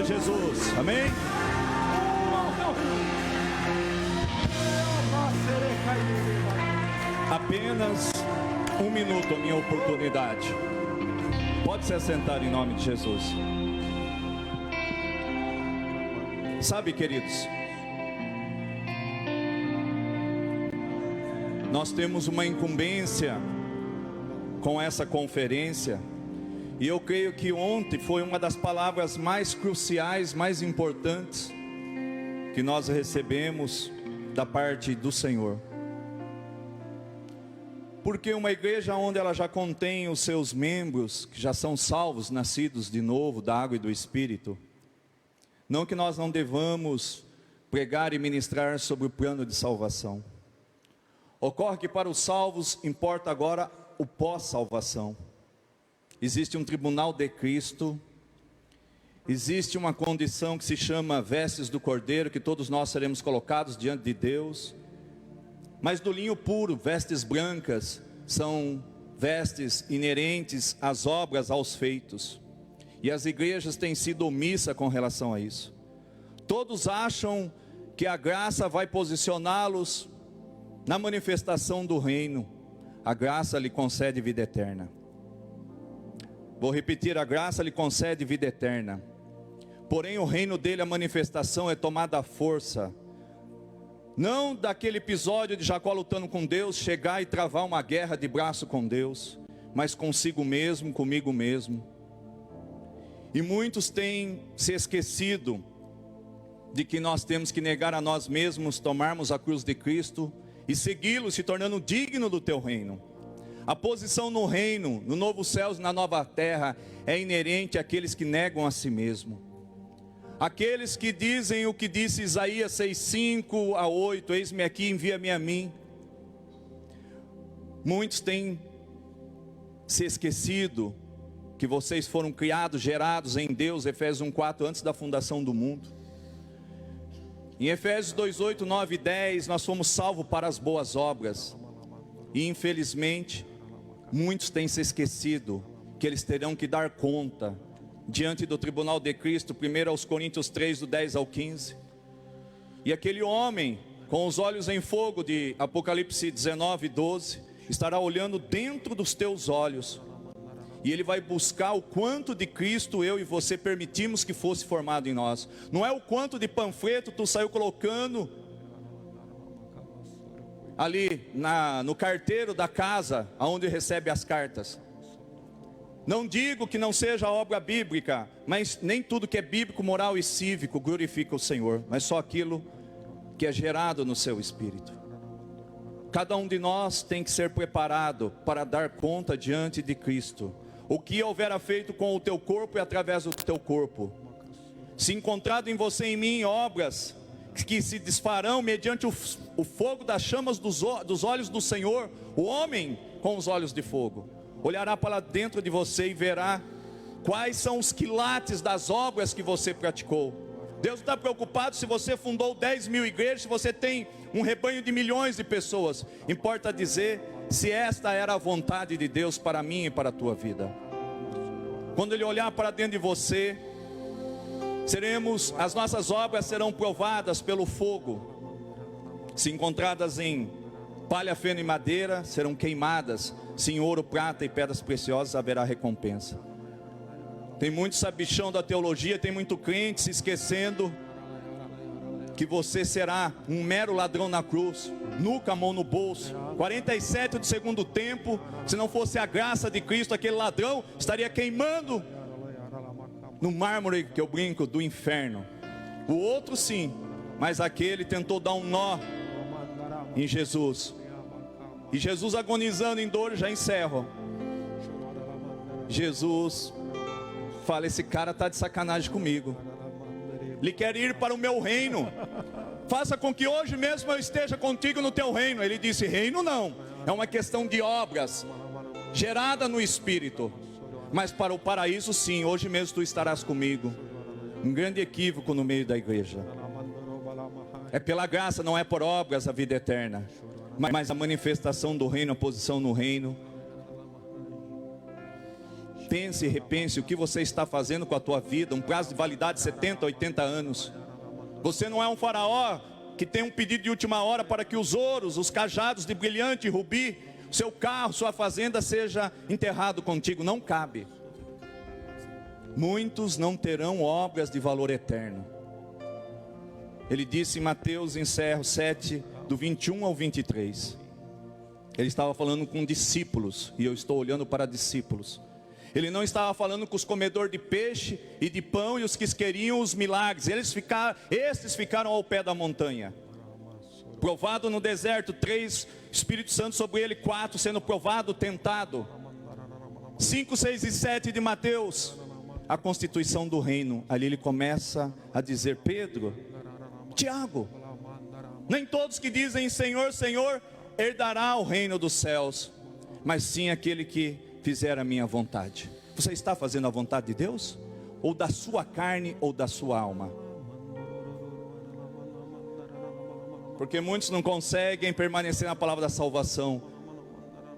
a Jesus. Amém? Apenas um minuto, a minha oportunidade. Pode se assentar em nome de Jesus. Sabe, queridos, nós temos uma incumbência com essa conferência, e eu creio que ontem foi uma das palavras mais cruciais, mais importantes que nós recebemos da parte do Senhor. Porque uma igreja onde ela já contém os seus membros, que já são salvos, nascidos de novo da água e do Espírito, não que nós não devamos pregar e ministrar sobre o plano de salvação. Ocorre que para os salvos importa agora o pós-salvação. Existe um tribunal de Cristo, existe uma condição que se chama vestes do Cordeiro, que todos nós seremos colocados diante de Deus. Mas do linho puro, vestes brancas, são vestes inerentes às obras, aos feitos. E as igrejas têm sido omissas com relação a isso. Todos acham que a graça vai posicioná-los na manifestação do reino. A graça lhe concede vida eterna. Vou repetir, a graça lhe concede vida eterna. Porém o reino dele, a manifestação é tomada à força. Não daquele episódio de Jacó lutando com Deus, chegar e travar uma guerra de braço com Deus, mas consigo mesmo, comigo mesmo. E muitos têm se esquecido de que nós temos que negar a nós mesmos, tomarmos a cruz de Cristo e segui-lo, se tornando digno do teu reino. A posição no reino, no novo céu e na nova terra, é inerente àqueles que negam a si mesmo. Aqueles que dizem o que disse Isaías 6:5-8, eis-me aqui, envia-me a mim. Muitos têm se esquecido que vocês foram criados, gerados em Deus, Efésios 1:4, antes da fundação do mundo. Em Efésios 2:8, 9 e 10, nós fomos salvos para as boas obras. E infelizmente, muitos têm se esquecido que eles terão que dar conta diante do tribunal de Cristo. 1 Coríntios 3, do 10 ao 15. E aquele homem com os olhos em fogo de Apocalipse 19, 12, estará olhando dentro dos teus olhos, e ele vai buscar o quanto de Cristo eu e você permitimos que fosse formado em nós. Não é o quanto de panfleto tu saiu colocando ali no carteiro da casa onde recebe as cartas. Não digo que não seja obra bíblica, mas nem tudo que é bíblico, moral e cívico glorifica o Senhor, mas só aquilo que é gerado no seu espírito. Cada um de nós tem que ser preparado para dar conta diante de Cristo. O que houver feito com o teu corpo e através do teu corpo. Se encontrado em você e em mim obras que se desfarão mediante o fogo das chamas dos olhos do Senhor, o homem com os olhos de fogo olhará para dentro de você e verá quais são os quilates das obras que você praticou. Deus está preocupado se você fundou 10.000 igrejas, se você tem um rebanho de milhões de pessoas. Importa dizer se esta era a vontade de Deus para mim e para a tua vida. Quando Ele olhar para dentro de você, as nossas obras serão provadas pelo fogo. Se encontradas em palha, feno e madeira, serão queimadas. Se em ouro, prata e pedras preciosas, haverá recompensa. Tem muito sabichão da teologia, tem muito crente se esquecendo que você será um mero ladrão na cruz, nuca, mão no bolso. 47 do segundo tempo, se não fosse a graça de Cristo, aquele ladrão estaria queimando no mármore, que eu brinco, do inferno. O outro sim, mas aquele tentou dar um nó em Jesus. E Jesus, agonizando em dor, já encerro. Jesus fala: esse cara está de sacanagem comigo. Ele quer ir para o meu reino. Faça com que hoje mesmo eu esteja contigo no teu reino. Ele disse: reino não, é uma questão de obras gerada no Espírito. Mas para o paraíso sim, hoje mesmo tu estarás comigo. Um grande equívoco no meio da igreja. É pela graça, não é por obras a vida eterna, mas a manifestação do reino, a posição no reino. pense e repense o que você está fazendo com a tua vida. Um prazo de validade de 70, 80 anos. Você não é um faraó que tem um pedido de última hora para que os ouros, os cajados de brilhante rubi, seu carro, sua fazenda seja enterrado contigo. Não cabe. Muitos não terão obras de valor eterno. Ele disse em Mateus, encerro 7, do 21 ao 23. Ele estava falando com discípulos, e eu estou olhando para discípulos. Ele não estava falando com os comedores de peixe e de pão e os que queriam os milagres. Esses ficaram ao pé da montanha. Provado no deserto, 3, Espírito Santo sobre ele, 4, sendo provado, tentado. 5, 6 e 7 de Mateus, a constituição do reino. Ali ele começa a dizer: Pedro, Tiago, nem todos que dizem Senhor, Senhor, herdará o reino dos céus, mas sim aquele que fizer a minha vontade. Você está fazendo a vontade de Deus? Ou da sua carne ou da sua alma? Porque muitos não conseguem permanecer na palavra da salvação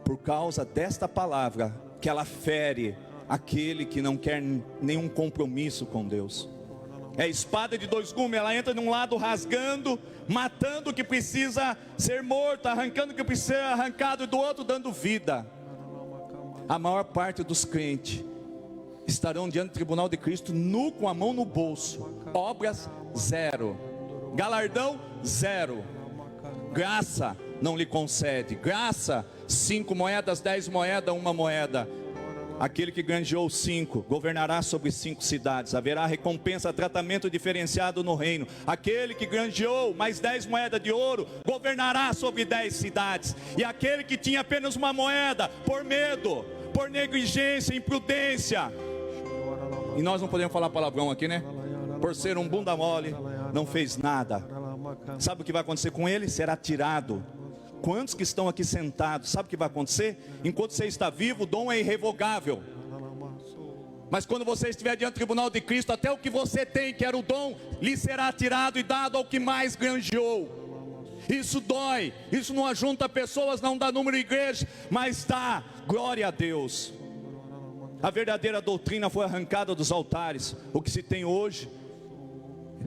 por causa desta palavra, que ela fere aquele que não quer nenhum compromisso com Deus. É a espada de 2 gumes, ela entra de um lado rasgando, matando o que precisa ser morto, arrancando o que precisa ser arrancado, e do outro dando vida. A maior parte dos crentes estarão diante do tribunal de Cristo nu, com a mão no bolso. Obras, 0. Galardão, 0. Graça não lhe concede. Graça, 5 moedas, 10 moedas, 1 moeda. Aquele que granjeou 5, governará sobre 5 cidades. Haverá recompensa, tratamento diferenciado no reino. Aquele que granjeou mais 10 moedas de ouro, governará sobre 10 cidades. E aquele que tinha apenas 1 moeda, por medo, por negligência, imprudência, e nós não podemos falar palavrão aqui, né? Por ser um bunda mole, não fez nada. Sabe o que vai acontecer com ele? Será tirado. Quantos que estão aqui sentados, sabe o que vai acontecer? Enquanto você está vivo, o dom é irrevogável. Mas quando você estiver diante do tribunal de Cristo, até o que você tem, que era o dom, lhe será tirado e dado ao que mais granjeou. Isso dói, isso não ajunta pessoas, não dá número de igreja, mas dá glória a Deus. A verdadeira doutrina foi arrancada dos altares. O que se tem hoje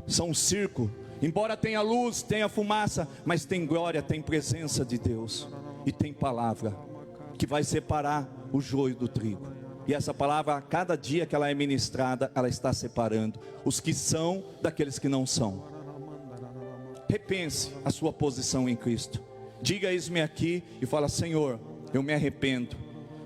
são um circo. Embora tenha luz, tenha fumaça, mas tem glória, tem presença de Deus. E tem palavra que vai separar o joio do trigo. E essa palavra, a cada dia que ela é ministrada, ela está separando os que são daqueles que não são. Repense a sua posição em Cristo. Diga: eis-me aqui, e fala: Senhor, eu me arrependo.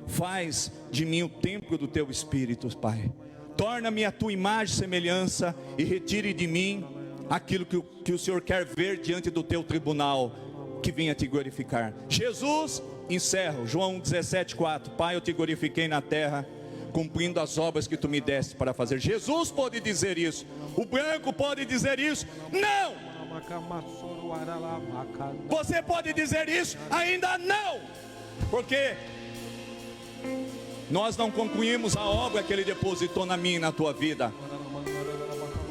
Faz de mim o templo do teu Espírito, Pai. Torna-me a tua imagem e semelhança, e retire de mim aquilo que o Senhor quer ver diante do teu tribunal, que venha te glorificar. Jesus, encerro, João 17:4. Pai, eu te glorifiquei na terra, cumprindo as obras que tu me deste para fazer. Jesus pode dizer isso. O branco pode dizer isso. Não! Você pode dizer isso? Ainda não! Porque nós não concluímos a obra que Ele depositou na minha e na tua vida.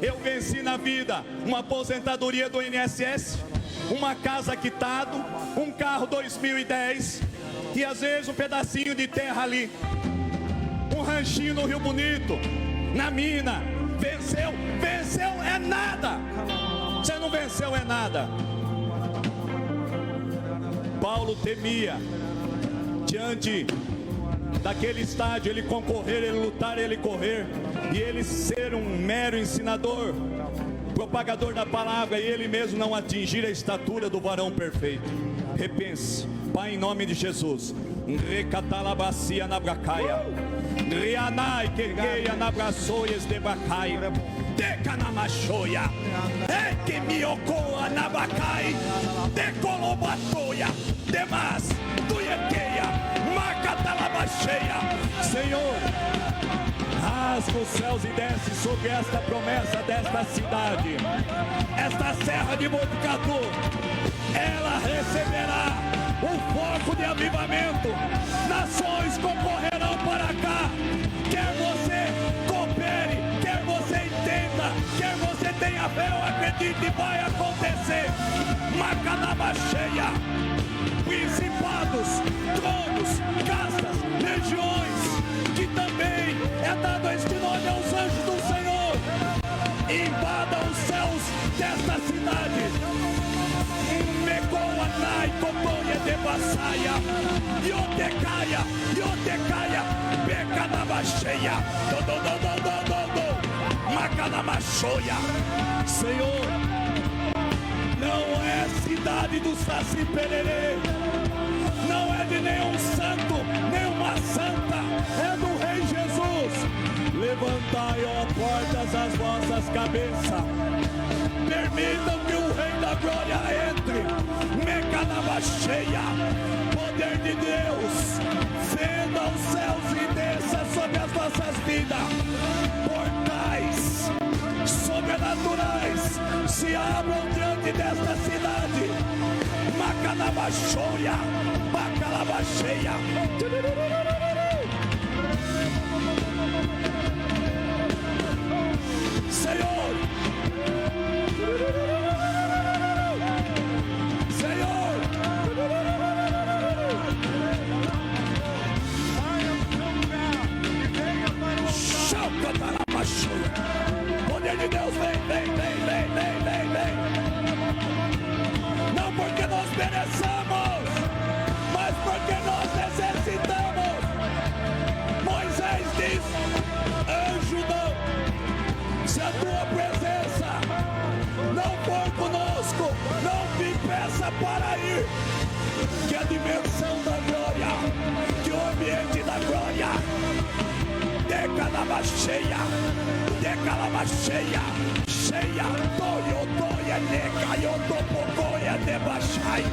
Eu venci na vida uma aposentadoria do INSS, uma casa quitada, um carro 2010, e às vezes um pedacinho de terra ali, um ranchinho no Rio Bonito, na mina. Venceu, venceu é nada. Você não venceu é nada. Paulo temia diante daquele estádio, ele concorrer, ele lutar, ele correr, e ele ser um mero ensinador, propagador da palavra, e ele mesmo não atingir a estatura do varão perfeito. Repense, Pai, em nome de Jesus. Recatalabacia na bracaia, Rianai quequeia na braçoias de bacai, Deca na machoia, Eke miocoa na bacai, Decolobatoia, Demas, Tuiequeia, Macatalabacheia. Senhor, rasga os céus e desce sobre esta promessa desta cidade, esta serra de Botucatu. Ela receberá um foco de avivamento. Nações concorrerão para cá. Quer você coopere, quer você entenda, quer você tenha fé ou acredite, vai acontecer. Macanaba cheia, principados, tronos, castas, legiões, que também É dado este nome aos anjos do Senhor. Invadam os céus desta cidade. Mecoanai, Cotonha de Bassaia, Yotecaia, Becanabacheia, Macanamachoia. Senhor, não é cidade do Saci Pererê, não é de nenhum santo, nenhuma santa, é do Rei Jesus. Levantai, ó portas, as vossas cabeças, permitam que o Rei da Glória entre. Mecanabacheia, poder de Deus, fenda os céus e desça sobre as vossas vidas. Portais sobrenaturais se abram diante desta cidade. Macanabachoia, Bacalabacheia. Senhor, Senhor, poder de Deus, vem. Não porque nós mereçamos, mas porque nós necessitamos. Moisés diz: anjo não, se a tua presença não for conosco, não me peça para ir. Que a dimensão da glória, que o ambiente da glória, decalabacheia, cheia, toia, neca, yotopocoia, debachai,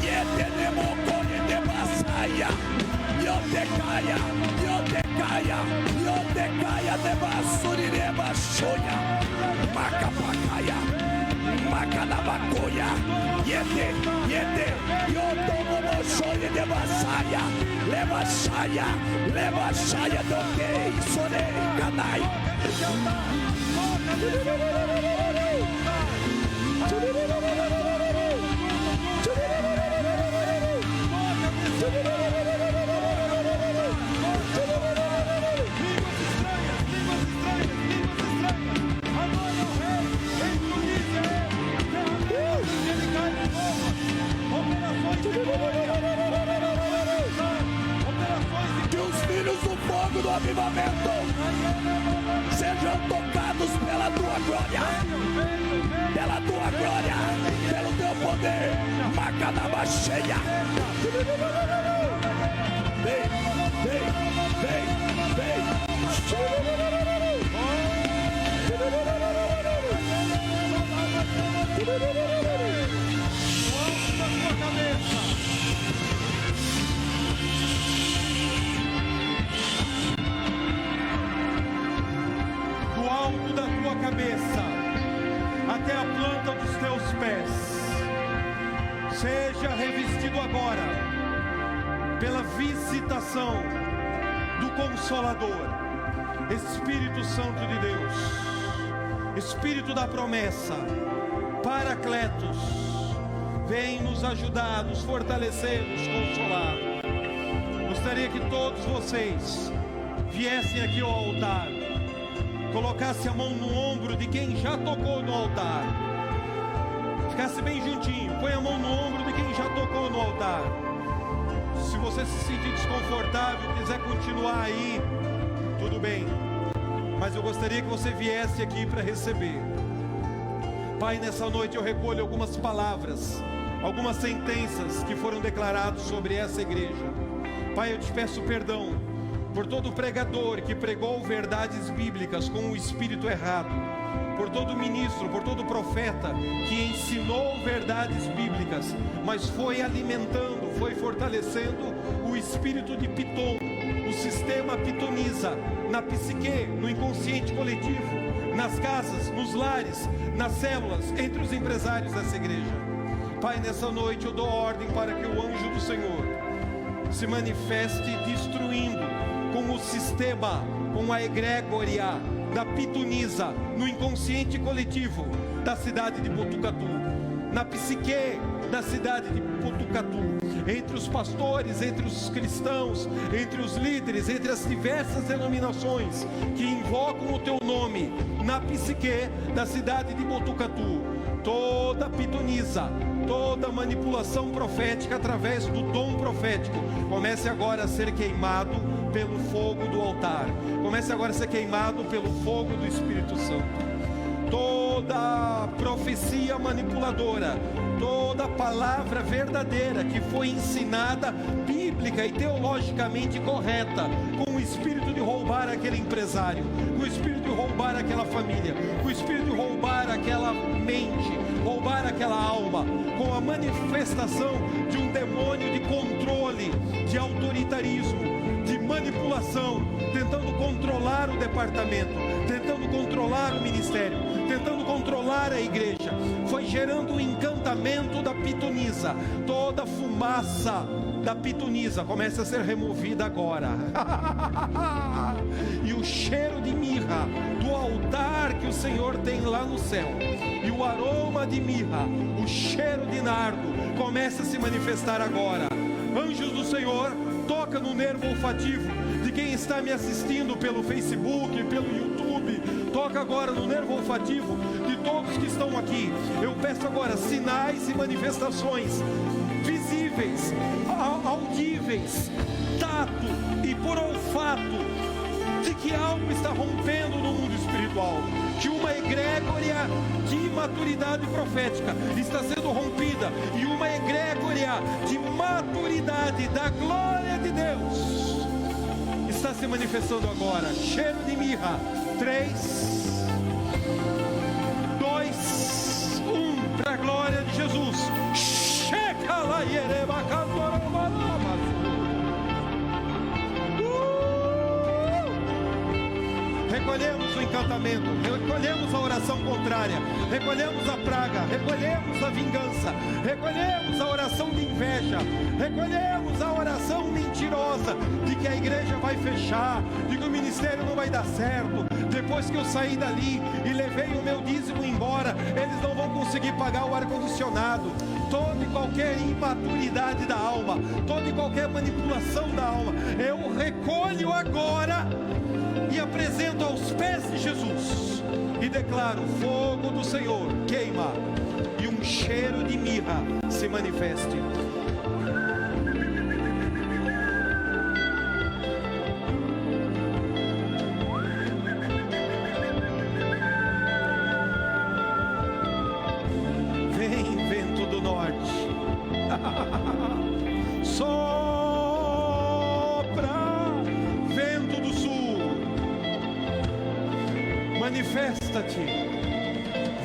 yetenemocoia, debassaia, yotecaia, debassurireba-choia, macapacaia, macanabacoia, yete, yotomomochoia, debassaia, levachaia, doquei, sorei, canai. Que os filhos do fogo do avivamento sejam tocados pela tua glória, pelo teu poder. Macanabacheia. Vem. Do alto da tua cabeça até a planta dos teus pés, seja revestido agora pela visitação do Consolador, Espírito Santo de Deus, Espírito da promessa, Paracletos, vem nos ajudar, nos fortalecer, nos consolar. Gostaria que todos vocês viessem aqui ao altar, colocasse a mão no ombro de quem já tocou no altar, ficasse bem juntinho, põe a mão no ombro de quem já tocou no altar. Se você se sentir desconfortável, quiser continuar aí, tudo bem, mas eu gostaria que você viesse aqui para receber. Pai, nessa noite eu recolho algumas palavras, algumas sentenças que foram declaradas sobre essa igreja. Pai, eu te peço perdão por todo pregador que pregou verdades bíblicas com o espírito errado, por todo ministro, por todo profeta que ensinou verdades bíblicas, mas foi alimentando, foi fortalecendo o espírito de Piton, o sistema pitoniza, na psique, no inconsciente coletivo, nas casas, nos lares, nas células, entre os empresários dessa igreja. Pai, nessa noite eu dou ordem para que o anjo do Senhor se manifeste destruindo com o sistema, com a egrégoria da pitoniza no inconsciente coletivo da cidade de Botucatu. na psique da cidade de Botucatu, entre os pastores, entre os cristãos, entre os líderes, entre as diversas denominações que invocam o teu nome, na psique da cidade de Botucatu, toda pitonisa, toda manipulação profética através do dom profético, comece agora a ser queimado pelo fogo do altar, comece agora a ser queimado pelo fogo do Espírito Santo. Toda profecia manipuladora, toda palavra verdadeira que foi ensinada bíblica e teologicamente correta, com o espírito de roubar aquele empresário, com o espírito de roubar aquela família, com o espírito de roubar aquela mente, roubar aquela alma, com a manifestação de um demônio de controle, de autoritarismo, de manipulação, tentando controlar o departamento, tentando controlar o ministério, tentando controlar a igreja, foi gerando o encantamento da pitonisa. Toda fumaça da pitonisa começa a ser removida agora. E o cheiro de mirra do altar que o Senhor tem lá no céu, e o aroma de mirra, o cheiro de nardo, começa a se manifestar agora. Anjos do Senhor, toca no nervo olfativo de quem está me assistindo pelo Facebook, pelo YouTube. Toca agora no nervo olfativo de todos que estão aqui. Eu peço agora sinais e manifestações visíveis, audíveis, tato e por olfato, de que algo está rompendo no mundo espiritual, que uma egrégora de maturidade profética está sendo rompida, e uma egrégora de maturidade da glória de Deus está se manifestando agora. Cheiro de mirra. 3, 2, 1, para a glória de Jesus. Recolhemos o encantamento, recolhemos a oração contrária, recolhemos a praga, recolhemos a vingança, recolhemos a oração de inveja, recolhemos a oração mentirosa de que a igreja vai fechar, de que o ministério não vai dar certo. Depois que eu saí dali e levei o meu dízimo embora, eles não vão conseguir pagar o ar-condicionado. Toda e qualquer imaturidade da alma, toda e qualquer manipulação da alma, eu recolho agora e apresento aos pés de Jesus e declaro: fogo do Senhor queima, e um cheiro de mirra se manifeste. Vem, vento do norte, sopra, vento do sul, manifesta-te,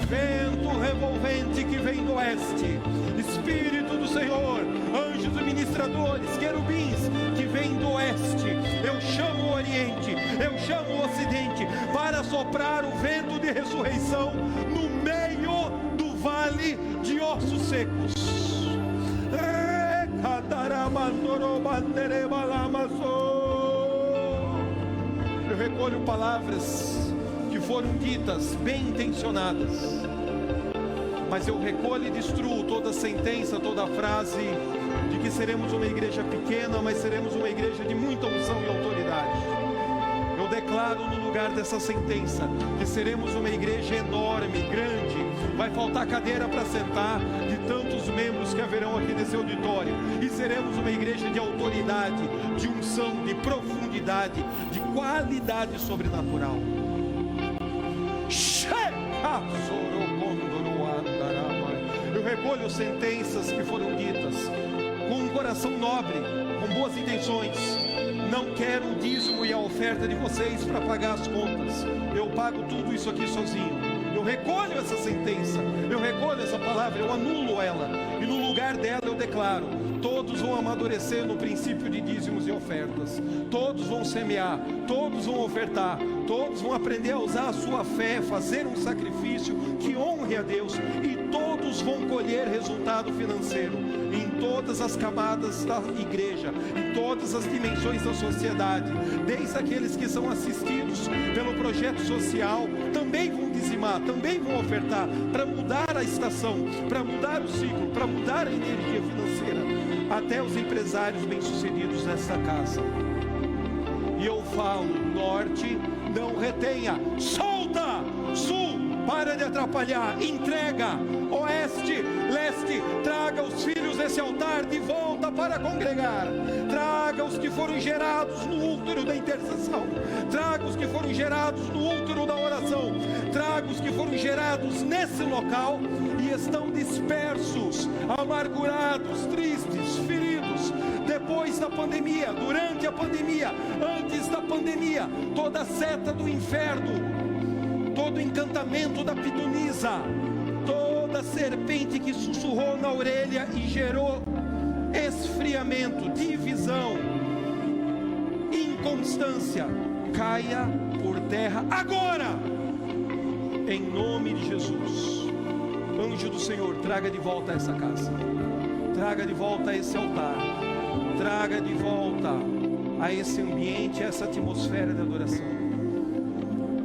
vento revolvente que vem do oeste, Espírito do Senhor, anjos e ministradores, querubins que vem do oeste. Eu chamo o oriente, eu chamo o ocidente para soprar o vento de ressurreição no meio do vale de ossos secos. Eu recolho palavras que foram ditas, bem intencionadas, mas eu recolho e destruo toda sentença, toda frase de que seremos uma igreja pequena, mas seremos uma igreja de muita unção e autoridade. Eu declaro no lugar dessa sentença que seremos uma igreja enorme, grande, vai faltar cadeira para sentar de tantos membros que haverão aqui nesse auditório, e seremos uma igreja de autoridade, de unção, de profundidade, de qualidade sobrenatural. Eu recolho sentenças que foram ditas com um coração nobre, com boas intenções. Não quero o dízimo e a oferta de vocês para pagar as contas. Eu pago tudo isso aqui sozinho. Eu recolho essa sentença, eu recolho essa palavra, eu anulo ela, e no lugar dela eu declaro: todos vão amadurecer no princípio de dízimos e ofertas, todos vão semear, todos vão ofertar, todos vão aprender a usar a sua fé, fazer um sacrifício que honre a Deus, e todos vão colher resultado financeiro em todas as camadas da igreja, em todas as dimensões da sociedade, desde aqueles que são assistidos pelo projeto projeto social, também vão dizimar, também vão ofertar, para mudar a estação, para mudar o ciclo, para mudar a energia financeira, até os empresários bem-sucedidos nesta casa. E eu falo, norte, não retenha, solta, sul, para de atrapalhar, entrega, oeste, leste, traga os filhos desse altar de volta para congregar, traga os que foram gerados no útero da intercessão, traga os que foram gerados no útero da oração, traga os que foram gerados nesse local e estão dispersos, amargurados, tristes, feridos, depois da pandemia, durante a pandemia, antes da pandemia, toda seta do inferno, todo encantamento da pitonisa, toda serpente que sussurrou na orelha e gerou esfriamento, divisão, inconstância, caia por terra agora, em nome de Jesus. Anjo do Senhor, traga de volta essa casa, traga de volta esse altar, traga de volta a esse ambiente, essa atmosfera de adoração.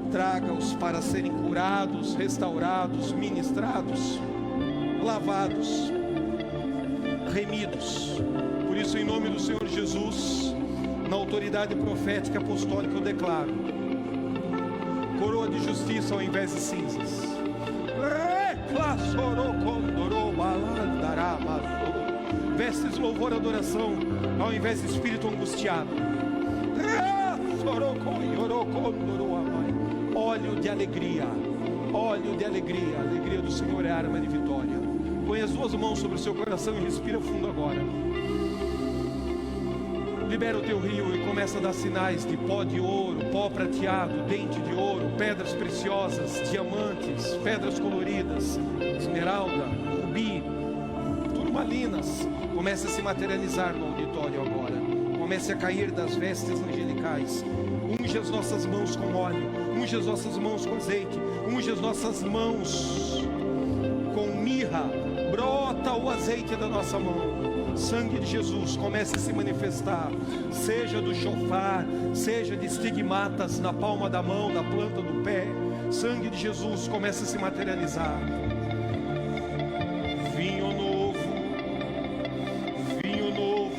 Traga-os para serem curados, restaurados, ministrados, lavados, remidos. Por isso, em nome do Senhor Jesus, na autoridade profética apostólica, eu declaro coroa de justiça ao invés de cinzas, vestes de louvor e adoração ao invés de espírito angustiado, óleo de alegria, a alegria do Senhor é arma de vitória. Põe as duas mãos sobre o seu coração e respira fundo agora. Libera o teu rio e começa a dar sinais de pó de ouro, pó prateado, dente de ouro, pedras preciosas, diamantes, pedras coloridas, esmeralda, rubi, turmalinas. Comece a se materializar no auditório agora. Comece a cair das vestes angelicais. Unge as nossas mãos com óleo, unge as nossas mãos com azeite, unge as nossas mãos com mirra. Brota o azeite da nossa mão. Sangue de Jesus comece a se manifestar, seja do chofar, seja de estigmatas na palma da mão, na planta do pé. Sangue de Jesus comece a se materializar. Vinho novo, vinho novo,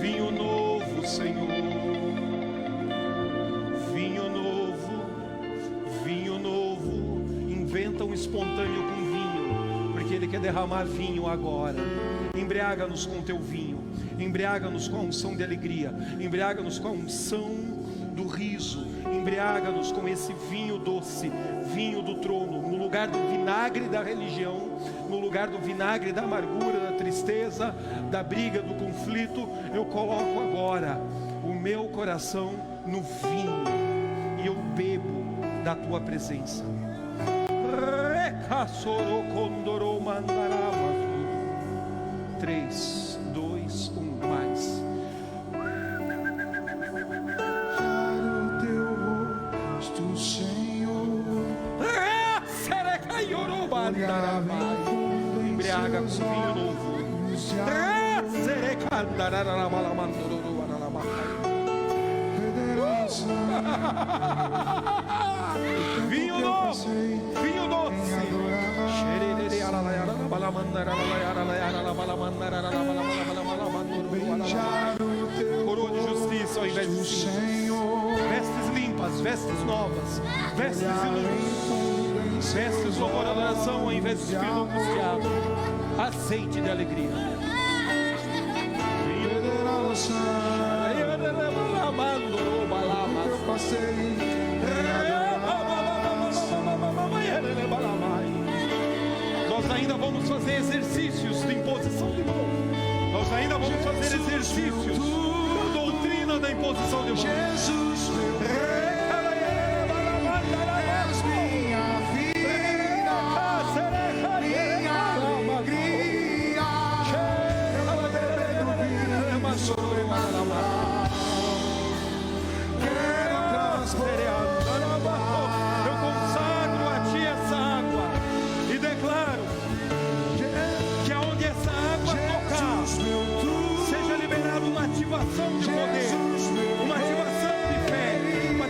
vinho novo, Senhor. Vinho novo, vinho novo. Inventa um espontâneo com vinho, porque Ele quer derramar vinho agora. Embriaga-nos com teu vinho, embriaga-nos com a unção de alegria, embriaga-nos com a unção do riso, embriaga-nos com esse vinho doce, vinho do trono, no lugar do vinagre da religião, no lugar do vinagre da amargura, da tristeza, da briga, do conflito. Eu coloco agora o meu coração no vinho e eu bebo da tua presença. 3, 2, 1, mais. Para o teu rosto, Senhor. Embriaga com vinho novo. Vinho novo, vinho doce. Coroa de justiça ao invés de cinzas, vestes limpas, vestes novas, vestes de luz, vestes de louvor e adoração ao invés de espírito angustiado, azeite de alegria. Nós ainda vamos fazer exercícios de imposição de mão. Nós ainda vamos fazer exercícios da doutrina da imposição de mão. Jesus, és minha vida, minha alegria. Eu quero vir sobre a quero transbordar. Eu consagro a ti essa água e declaro que aonde essa água tocar, seja liberada uma ativação de poder, uma ativação de fé, uma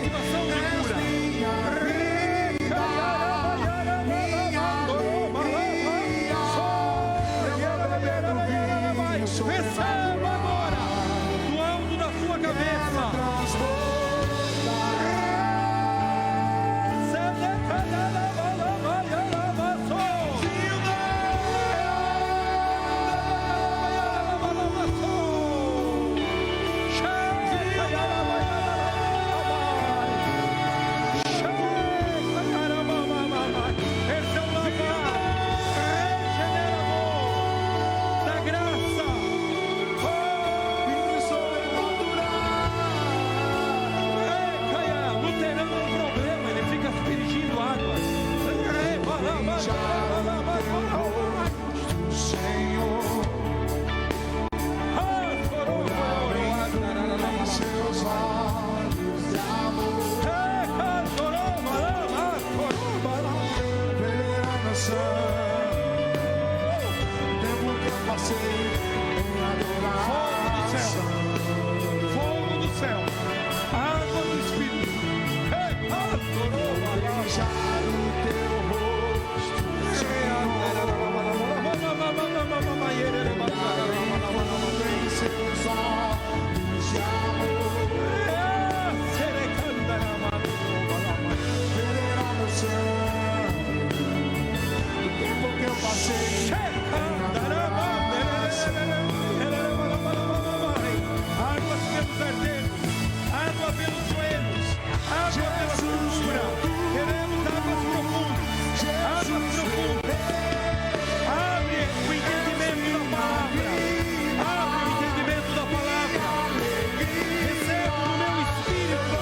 beijar o teu rosto, em seus olhos de amor, verá meu sangue, o tempo que eu passei em águas pelos artérios, água pelos joelhos, água pela cintura. Queremos águas profundas, águas profundas. Abre o entendimento da palavra, abre o entendimento da palavra. Recebe no meu espírito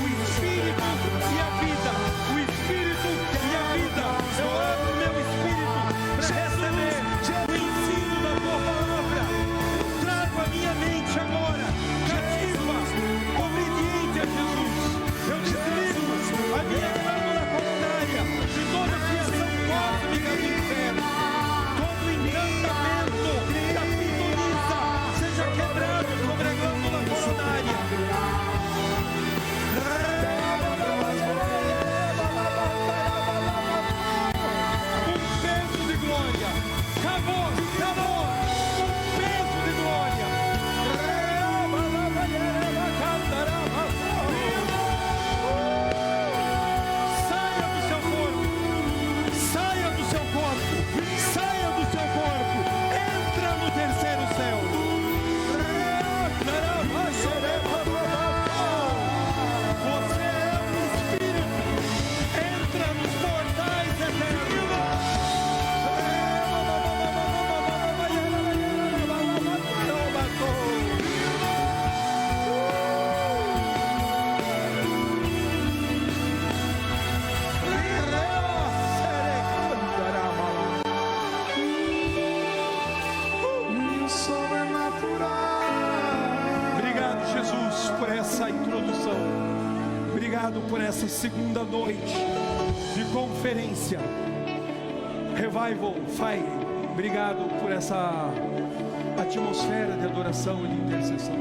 o espírito e a vida, o espírito e a vida. Eu abro o meu espírito para receber o ensino da tua palavra. Trago a minha mente agora cativa, obediente a Jesus. Eu desligo a minha glândula coronária de toda a criação cósmica do inferno. Todo encantamento da pitonisa seja quebrado sobre a glândula coronária. Um peso de glória. Acabou, acabou. Um peso de glória. Saia do seu corpo. Saia do seu corpo. Saia do seu corpo. Entra no terceiro céu. Você é um espírito. Entra nos portais eternos. Obrigado, Jesus, por essa introdução. Obrigado por essa segunda noite de conferência. Revival Fire. Obrigado por essa atmosfera de adoração e de intercessão.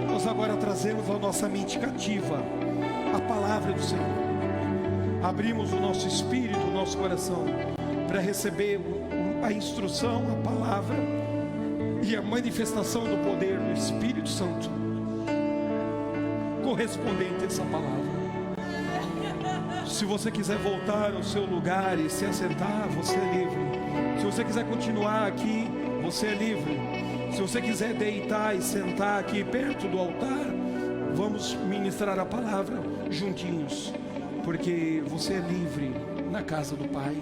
Nós agora trazemos a nossa mente cativa a palavra do Senhor. Abrimos o nosso espírito, o nosso coração para receber a instrução, a palavra e a manifestação do poder do Espírito Santo correspondente a essa palavra. Se você quiser voltar ao seu lugar e se assentar, você é livre. Se você quiser continuar aqui, você é livre. Se você quiser deitar e sentar aqui perto do altar, vamos ministrar a palavra juntinhos, porque você é livre na casa do Pai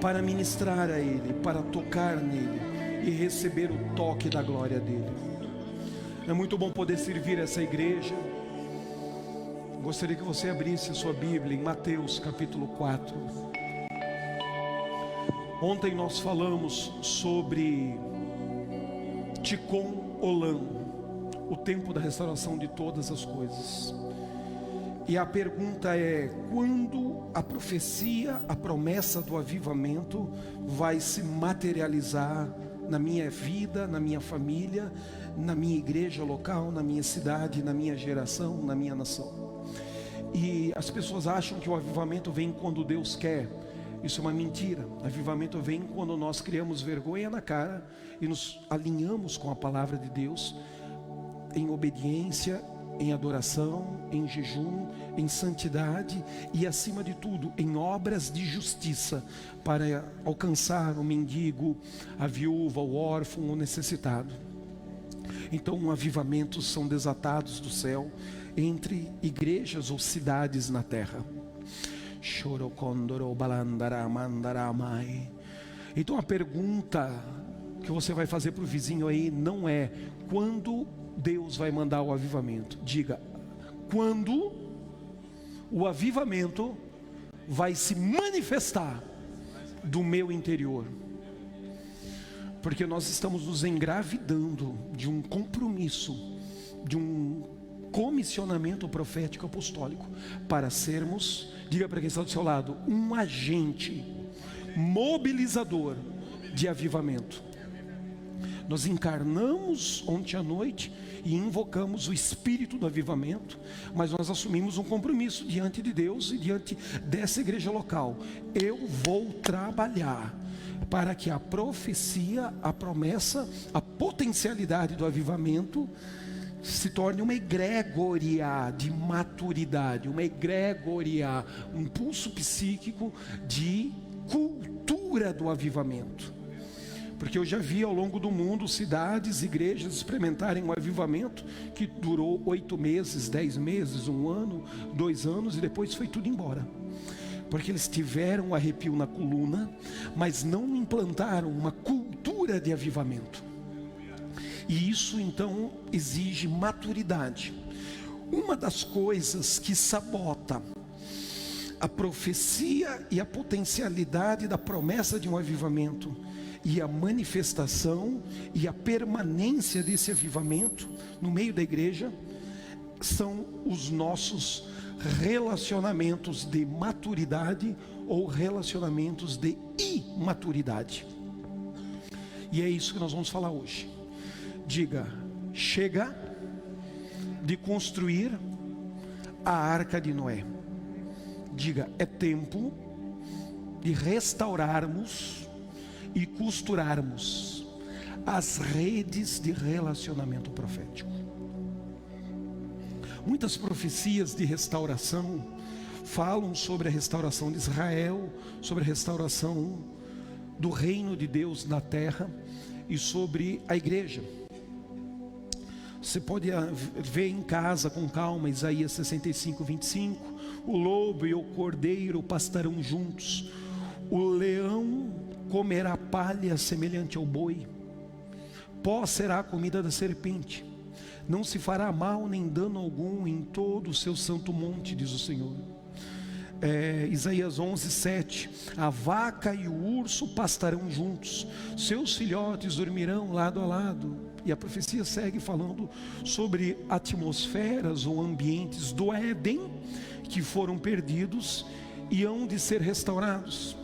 para ministrar a Ele, para tocar nele e receber o toque da glória dele. É muito bom poder servir essa igreja. Gostaria que você abrisse a sua Bíblia em Mateus capítulo 4. Ontem nós falamos sobre Tikkun Olam, o tempo da restauração de todas as coisas. E a pergunta é: quando a profecia, a promessa do avivamento vai se materializar na minha vida, na minha família, na minha igreja local, na minha cidade, na minha geração, na minha nação? E as pessoas acham que o avivamento vem quando Deus quer. Isso é uma mentira. Avivamento vem quando nós criamos vergonha na cara e nos alinhamos com a palavra de Deus em obediência, em adoração, em jejum, em santidade e, acima de tudo, em obras de justiça para alcançar o mendigo, a viúva, o órfão, o necessitado. Então, avivamentos são desatados do céu entre igrejas ou cidades na terra. Então a pergunta que você vai fazer para o vizinho aí não é quando Deus vai mandar o avivamento. Diga: quando o avivamento vai se manifestar do meu interior. Porque nós estamos nos engravidando de um compromisso, de um comissionamento profético apostólico para sermos, diga para quem está do seu lado, um agente mobilizador de avivamento. Nós encarnamos ontem à noite e invocamos o espírito do avivamento, mas nós assumimos um compromisso diante de Deus e diante dessa igreja local. Eu vou trabalhar para que a profecia, a promessa, a potencialidade do avivamento se torne uma egrégora de maturidade, uma egrégora, um pulso psíquico de cultura do avivamento. Porque eu já vi ao longo do mundo cidades, igrejas experimentarem um avivamento que durou 8 meses, 10 meses, 1 ano, 2 anos, e depois foi tudo embora. Porque eles tiveram um arrepio na coluna, mas não implantaram uma cultura de avivamento. E isso então exige maturidade. Uma das coisas que sabota a profecia e a potencialidade da promessa de um avivamento, e a manifestação e a permanência desse avivamento no meio da igreja, são os nossos relacionamentos de maturidade ou relacionamentos de imaturidade. E é isso que nós vamos falar hoje. Diga: chega de construir a arca de Noé. Diga: é tempo de restaurarmos e costurarmos as redes de relacionamento profético. Muitas profecias de restauração falam sobre a restauração de Israel, sobre a restauração do reino de Deus na terra e sobre a igreja. Você pode ver em casa com calma Isaías 65, 25. O lobo e o cordeiro pastarão juntos, o leão comerá palha semelhante ao boi, pó será a comida da serpente. Não se fará mal nem dano algum em todo o seu santo monte, diz o Senhor. Isaías 11, 7. A vaca e o urso pastarão juntos, seus filhotes dormirão lado a lado. E a profecia segue falando sobre atmosferas ou ambientes do Éden que foram perdidos e hão de ser restaurados.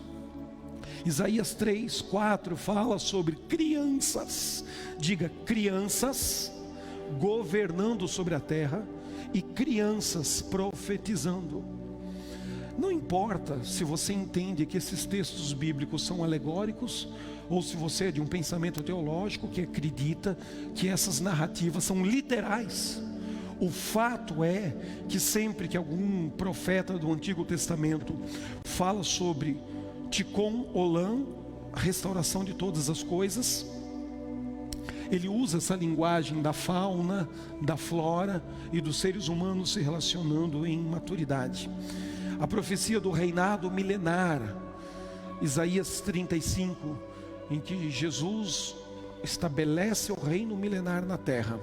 Isaías 3, 4 fala sobre crianças. Diga: crianças governando sobre a terra e crianças profetizando. Não importa se você entende que esses textos bíblicos são alegóricos, ou se você é de um pensamento teológico que acredita que essas narrativas são literais. O fato é que sempre que algum profeta do Antigo Testamento fala sobre Tikkun Olam, a restauração de todas as coisas, ele usa essa linguagem da fauna, da flora e dos seres humanos se relacionando em maturidade. A profecia do reinado milenar, Isaías 35, em que Jesus estabelece o reino milenar na terra.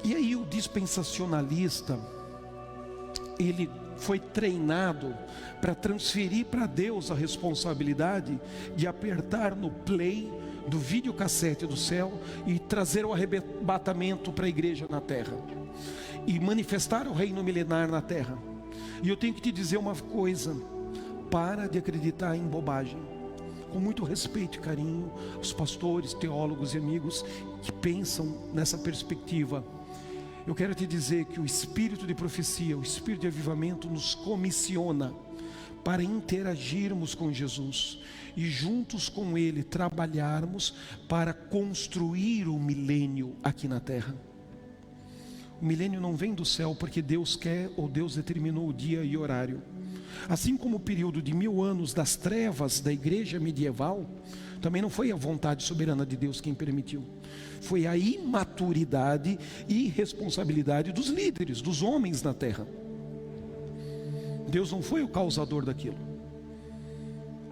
E aí o dispensacionalista, ele foi treinado para transferir para Deus a responsabilidade de apertar no play do videocassete do céu e trazer o arrebatamento para a igreja na terra e manifestar o reino milenar na terra. E eu tenho que te dizer uma coisa: para de acreditar em bobagem. Com muito respeito e carinho aos pastores, teólogos e amigos que pensam nessa perspectiva, eu quero te dizer que o espírito de profecia, o espírito de avivamento nos comissiona para interagirmos com Jesus e juntos com Ele trabalharmos para construir o milênio aqui na terra. O milênio não vem do céu porque Deus quer ou Deus determinou o dia e horário. Assim como o período de 1000 anos das trevas da igreja medieval, também não foi a vontade soberana de Deus quem permitiu. Foi a imaturidade e irresponsabilidade dos líderes, dos homens na terra. Deus não foi o causador daquilo.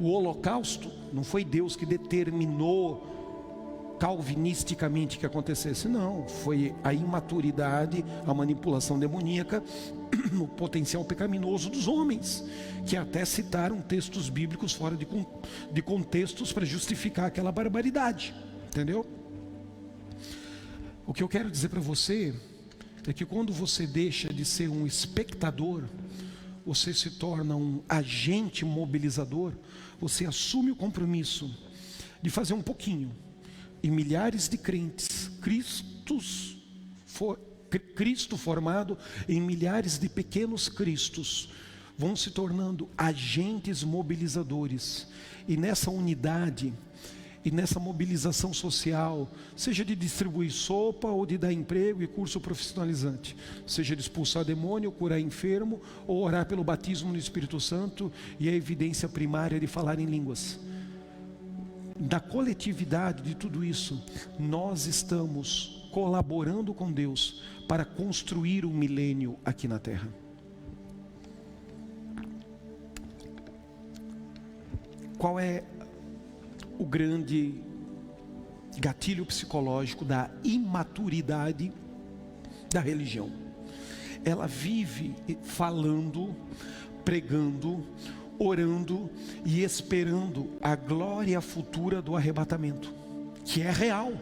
O holocausto não foi Deus que determinou calvinisticamente que acontecesse, não. Foi a imaturidade, a manipulação demoníaca, o potencial pecaminoso dos homens, que até citaram textos bíblicos fora de contextos para justificar aquela barbaridade, entendeu? O que eu quero dizer para você é que quando você deixa de ser um espectador, você se torna um agente mobilizador. Você assume o compromisso de fazer um pouquinho, e milhares de crentes, Cristo formado em milhares de pequenos cristos, vão se tornando agentes mobilizadores. E nessa unidade e nessa mobilização social, seja de distribuir sopa ou de dar emprego e curso profissionalizante, seja de expulsar demônio, curar enfermo ou orar pelo batismo no Espírito Santo e a evidência primária de falar em línguas. Da coletividade de tudo isso, nós estamos colaborando com Deus para construir um milênio aqui na Terra. Qual é o grande gatilho psicológico da imaturidade da religião? Ela vive falando, pregando, orando e esperando a glória futura do arrebatamento, que é real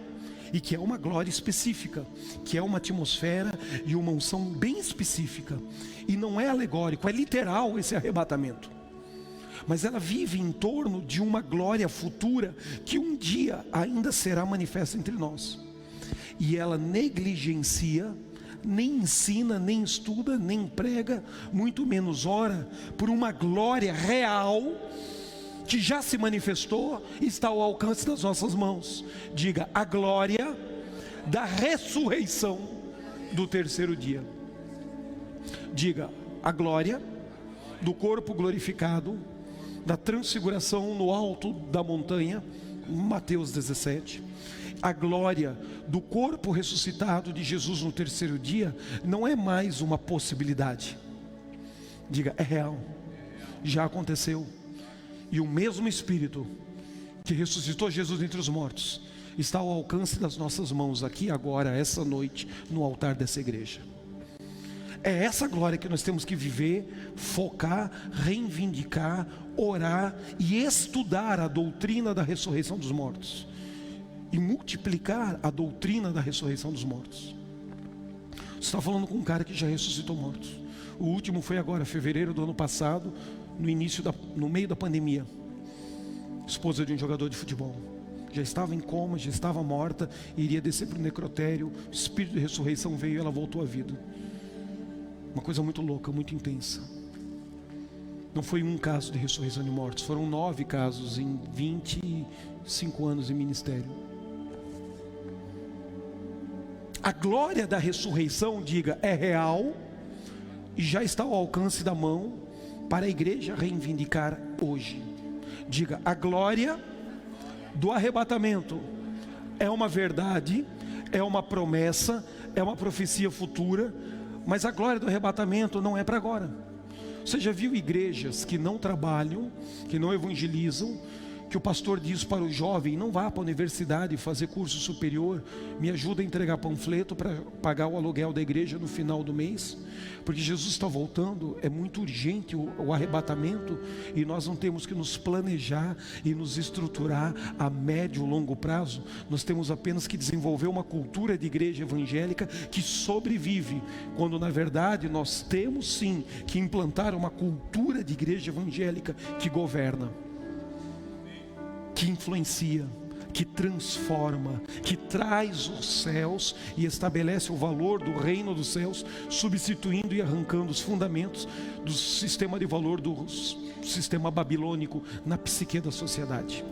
e que é uma glória específica, que é uma atmosfera e uma unção bem específica, e não é alegórico, é literal esse arrebatamento. Mas ela vive em torno de uma glória futura que um dia ainda será manifesta entre nós. E ela negligencia, nem ensina, nem estuda, nem prega, muito menos ora por uma glória real que já se manifestou e está ao alcance das nossas mãos. Diga: a glória da ressurreição do terceiro dia. Diga: a glória do corpo glorificado, da transfiguração no alto da montanha, Mateus 17. A glória do corpo ressuscitado de Jesus no terceiro dia não é mais uma possibilidade. Diga: é real, já aconteceu. E o mesmo Espírito que ressuscitou Jesus entre os mortos está ao alcance das nossas mãos aqui agora, essa noite, no altar dessa igreja. É essa glória que nós temos que viver, focar, reivindicar, orar e estudar a doutrina da ressurreição dos mortos e multiplicar a doutrina da ressurreição dos mortos. Você está falando com um cara que já ressuscitou mortos. O último foi agora, fevereiro do ano passado, no meio da pandemia. Esposa de um jogador de futebol, já estava em coma, já estava morta, iria descer para o necrotério. O Espírito de ressurreição veio e ela voltou à vida. Uma coisa muito louca, muito intensa. Não foi um caso de ressurreição de mortos, foram 9 casos em 25 anos de ministério. A glória da ressurreição, diga, é real e já está ao alcance da mão para a igreja reivindicar hoje. Diga: a glória do arrebatamento é uma verdade, é uma promessa, é uma profecia futura, mas a glória do arrebatamento não é para agora. Você já viu igrejas que não trabalham, que não evangelizam, que o pastor diz para o jovem: não vá para a universidade fazer curso superior, me ajuda a entregar panfleto para pagar o aluguel da igreja no final do mês, porque Jesus está voltando, é muito urgente o arrebatamento, e nós não temos que nos planejar e nos estruturar a médio e longo prazo. Nós temos apenas que desenvolver uma cultura de igreja evangélica que sobrevive, quando na verdade nós temos sim que implantar uma cultura de igreja evangélica que governa, que influencia, que transforma, que traz os céus e estabelece o valor do reino dos céus, substituindo e arrancando os fundamentos do sistema de valor do sistema babilônico na psique da sociedade.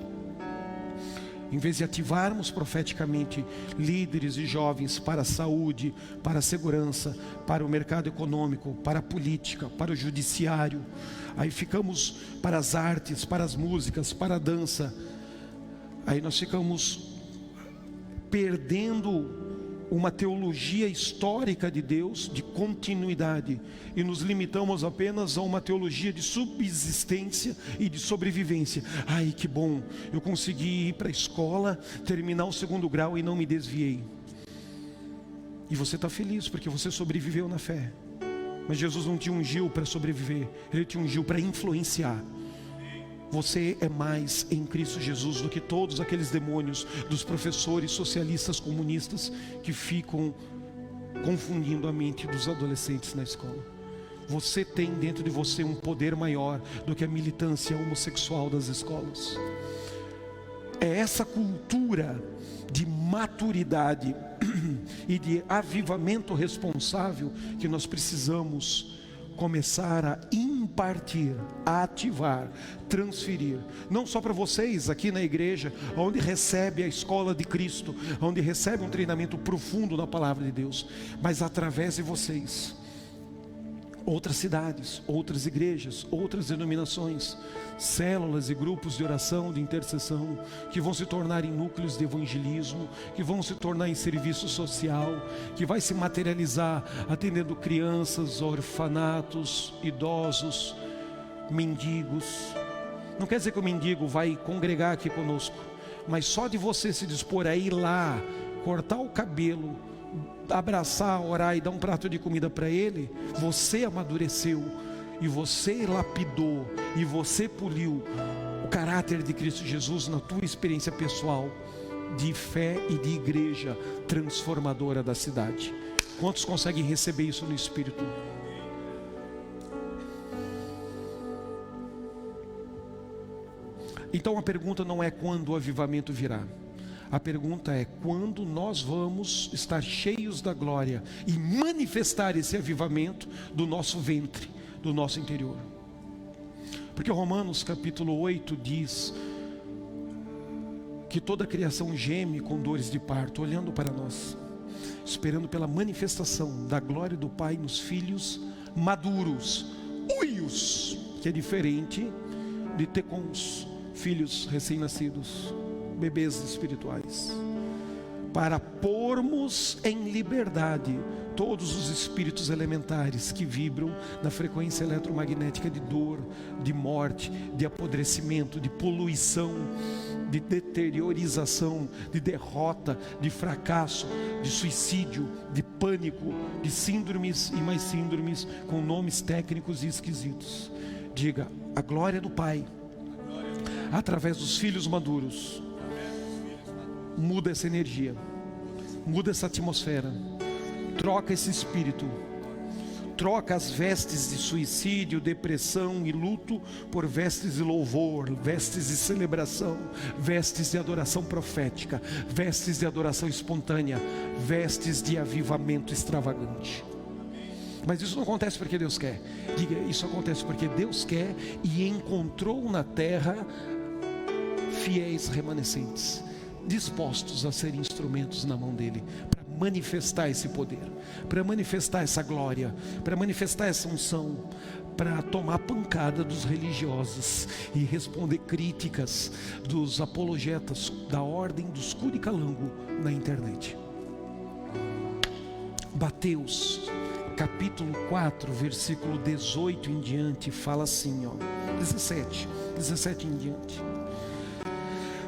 Em vez de ativarmos profeticamente líderes e jovens para a saúde, para a segurança, para o mercado econômico, para a política, para o judiciário, aí ficamos para as artes, para as músicas, para a dança. Aí nós ficamos perdendo uma teologia histórica de Deus, de continuidade, e nos limitamos apenas a uma teologia de subsistência e de sobrevivência. Ai, que bom, eu consegui ir para a escola, terminar o 2º grau e não me desviei. E você está feliz porque você sobreviveu na fé. Mas Jesus não te ungiu para sobreviver, Ele te ungiu para influenciar. Você é mais em Cristo Jesus do que todos aqueles demônios dos professores socialistas comunistas que ficam confundindo a mente dos adolescentes na escola. Você tem dentro de você um poder maior do que a militância homossexual das escolas. É essa cultura de maturidade e de avivamento responsável que nós precisamos começar a impartir, a ativar, transferir, não só para vocês aqui na igreja, onde recebe a escola de Cristo, onde recebe um treinamento profundo na palavra de Deus, mas através de vocês, outras cidades, outras igrejas, outras denominações, células e grupos de oração, de intercessão, que vão se tornar em núcleos de evangelismo, que vão se tornar em serviço social, que vai se materializar atendendo crianças, orfanatos, idosos, mendigos. Não quer dizer que o mendigo vai congregar aqui conosco, mas só de você se dispor a ir lá, cortar o cabelo, abraçar, orar e dar um prato de comida para ele, você amadureceu, e você lapidou, e você poliu o caráter de Cristo Jesus na tua experiência pessoal de fé e de igreja transformadora da cidade. Quantos conseguem receber isso no Espírito? Então a pergunta não é quando o avivamento virá. A pergunta é quando nós vamos estar cheios da glória e manifestar esse avivamento do nosso ventre, do nosso interior. Porque Romanos capítulo 8 diz que toda a criação geme com dores de parto, olhando para nós, esperando pela manifestação da glória do Pai nos filhos maduros, uios, que é diferente de tecons, filhos recém-nascidos, bebês espirituais, para pormos em liberdade todos os espíritos elementares que vibram na frequência eletromagnética de dor, de morte, de apodrecimento, de poluição, de deteriorização, de derrota, de fracasso, de suicídio, de pânico, de síndromes e mais síndromes com nomes técnicos e esquisitos. Diga: a glória do Pai, através dos filhos maduros, muda essa energia, muda essa atmosfera, troca esse espírito, troca as vestes de suicídio, depressão e luto por vestes de louvor, vestes de celebração, vestes de adoração profética, vestes de adoração espontânea, vestes de avivamento extravagante. Mas isso não acontece porque Deus quer. Diga: isso acontece porque Deus quer e encontrou na terra fiéis remanescentes, dispostos a ser instrumentos na mão dele, para manifestar esse poder, para manifestar essa glória, para manifestar essa unção, para tomar pancada dos religiosos e responder críticas dos apologetas da ordem dos curicalango na internet. Mateus capítulo 4, versículo 18 em diante, fala assim, 17 em diante.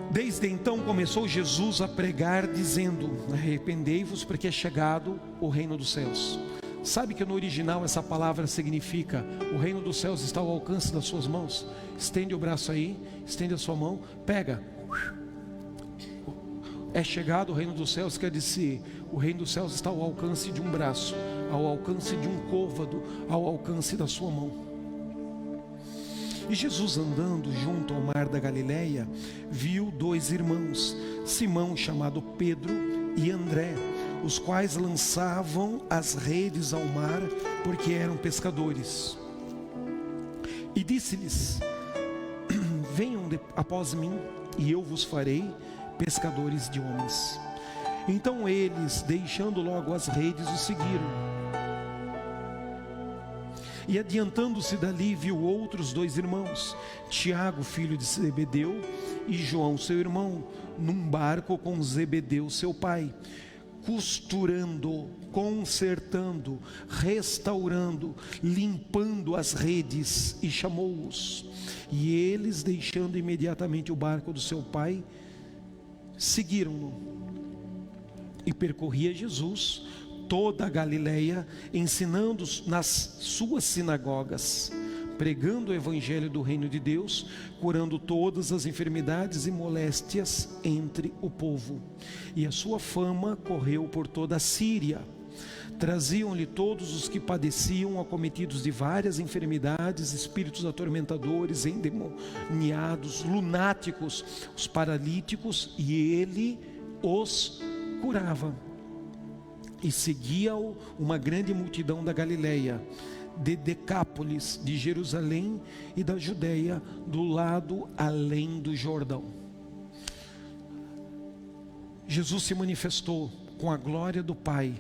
Desde então começou Jesus a pregar, dizendo: arrependei-vos, porque é chegado o reino dos céus. Sabe que no original essa palavra significa: o reino dos céus está ao alcance das suas mãos. Estende o braço aí, estende a sua mão, pega. É chegado o reino dos céus, quer dizer, o reino dos céus está ao alcance de um braço, ao alcance de um côvado, ao alcance da sua mão. E Jesus, andando junto ao mar da Galileia, viu dois irmãos, Simão, chamado Pedro, e André, os quais lançavam as redes ao mar, porque eram pescadores. E disse-lhes: venham após mim, e eu vos farei pescadores de homens. Então eles, deixando logo as redes, o seguiram. E adiantando-se dali, viu outros dois irmãos, Tiago, filho de Zebedeu, e João, seu irmão, num barco com Zebedeu, seu pai, costurando, consertando, restaurando, limpando as redes, e chamou-os. E eles, deixando imediatamente o barco do seu pai, seguiram-no. E percorria Jesus toda a Galileia, ensinando nas suas sinagogas, pregando o evangelho do reino de Deus, curando todas as enfermidades e moléstias entre o povo. E a sua fama correu por toda a Síria. Traziam-lhe todos os que padeciam, acometidos de várias enfermidades, espíritos atormentadores, endemoniados, lunáticos, os paralíticos, e ele os curava. E seguia-o uma grande multidão da Galileia, de Decápolis, de Jerusalém e da Judeia, do lado além do Jordão. Jesus se manifestou com a glória do Pai,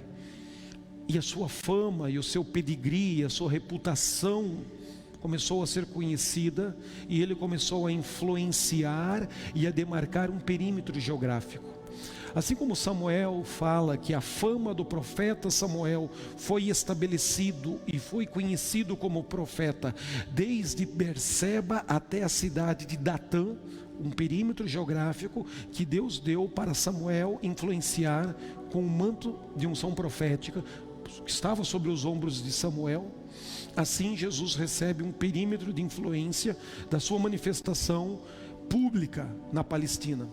e a sua fama e o seu pedigree, a sua reputação começou a ser conhecida, e ele começou a influenciar e a demarcar um perímetro geográfico. Assim como Samuel fala que a fama do profeta Samuel foi estabelecido e foi conhecido como profeta desde Berseba até a cidade de Datã, um perímetro geográfico que Deus deu para Samuel influenciar com o manto de unção profética que estava sobre os ombros de Samuel. Assim Jesus recebe um perímetro de influência da sua manifestação pública na Palestina.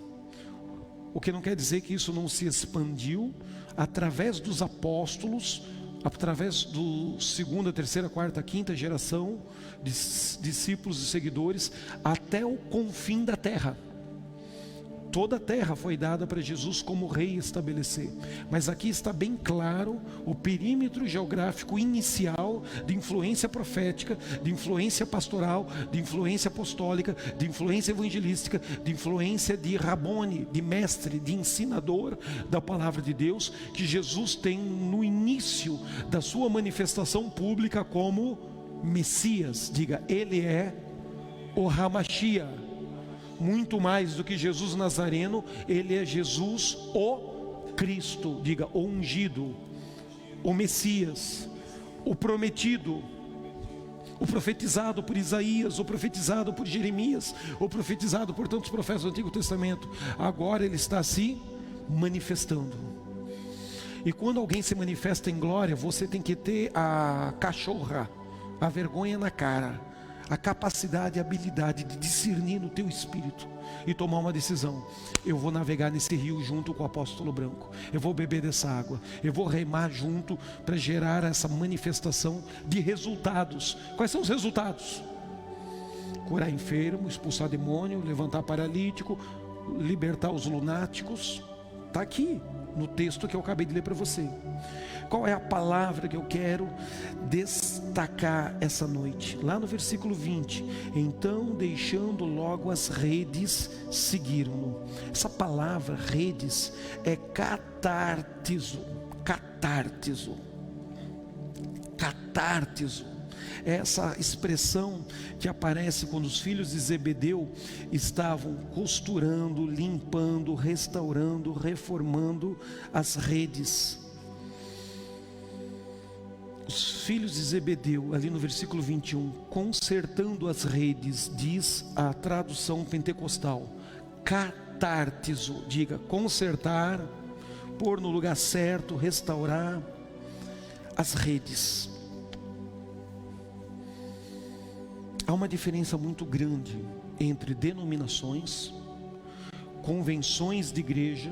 O que não quer dizer que isso não se expandiu através dos apóstolos, através do segunda, terceira, quarta, quinta geração de discípulos e seguidores, até o confim da terra. Toda a terra foi dada para Jesus como rei estabelecer. Mas aqui está bem claro o perímetro geográfico inicial de influência profética, de influência pastoral, de influência apostólica, de influência evangelística, de influência de Rabone, de mestre, de ensinador da palavra de Deus, que Jesus tem no início da sua manifestação pública como Messias. Diga, ele é o Hamashia. Muito mais do que Jesus Nazareno, ele é Jesus o Cristo. Diga, o ungido, o Messias, o prometido, o profetizado por Isaías, o profetizado por Jeremias, o profetizado por tantos profetas do Antigo Testamento. Agora ele está se manifestando. E quando alguém se manifesta em glória, você tem que ter a cachorra, a vergonha na cara, a capacidade e habilidade de discernir no teu espírito e tomar uma decisão. Eu vou navegar nesse rio junto com o apóstolo branco, eu vou beber dessa água, eu vou remar junto para gerar essa manifestação de resultados. Quais são os resultados? Curar enfermo, expulsar demônio, levantar paralítico, libertar os lunáticos. Está aqui no texto que eu acabei de ler para você. Qual é a palavra que eu quero destacar essa noite? Lá no versículo 20: então, deixando logo as redes, seguiram-no. Essa palavra redes é catártizo. Catártizo. Catártizo. Essa expressão que aparece quando os filhos de Zebedeu estavam costurando, limpando, restaurando, reformando as redes. Os filhos de Zebedeu, ali no versículo 21, consertando as redes, diz a tradução pentecostal, catártizo. Diga, consertar, pôr no lugar certo, restaurar as redes. Há uma diferença muito grande entre denominações, convenções de igreja,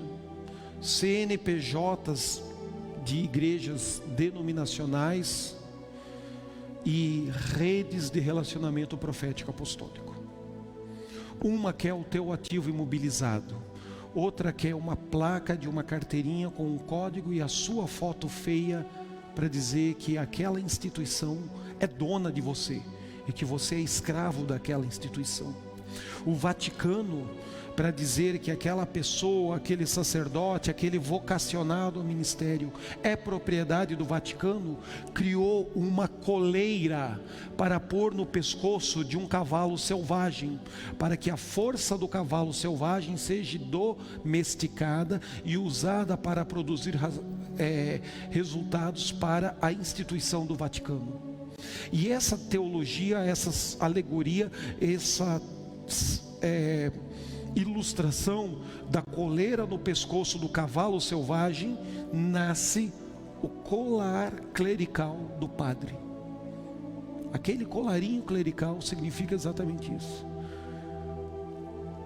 CNPJs de igrejas denominacionais e redes de relacionamento profético apostólico. Uma quer o teu ativo imobilizado, outra quer uma placa de uma carteirinha com um código e a sua foto feia para dizer que aquela instituição é dona de você e que você é escravo daquela instituição. O Vaticano, para dizer que aquela pessoa, aquele sacerdote, aquele vocacionado ao ministério é propriedade do Vaticano, criou uma coleira para pôr no pescoço de um cavalo selvagem, para que a força do cavalo selvagem seja domesticada e usada para produzir resultados para a instituição do Vaticano. E essa teologia, essa alegoria, essa ilustração da coleira no pescoço do cavalo selvagem, nasce o colar clerical do padre. Aquele colarinho clerical significa exatamente isso.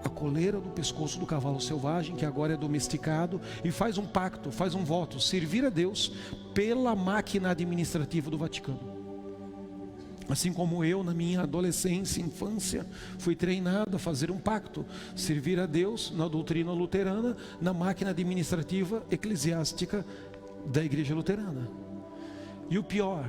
a coleira no pescoço do cavalo selvagem, que agora é domesticado, e faz um pacto, faz um voto: servir a Deus pela máquina administrativa do Vaticano. Assim como eu, na minha adolescência e infância, fui treinado a fazer um pacto: servir a Deus na doutrina luterana, na máquina administrativa eclesiástica da Igreja Luterana. E o pior,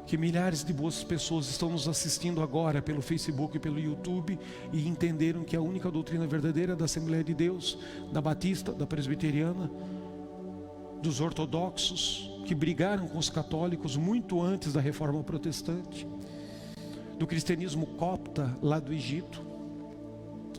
que milhares de boas pessoas estão nos assistindo agora pelo Facebook e pelo YouTube e entenderam que a única doutrina verdadeira da Assembleia de Deus, da Batista, da Presbiteriana, dos ortodoxos, que brigaram com os católicos muito antes da Reforma Protestante, do cristianismo copta lá do Egito,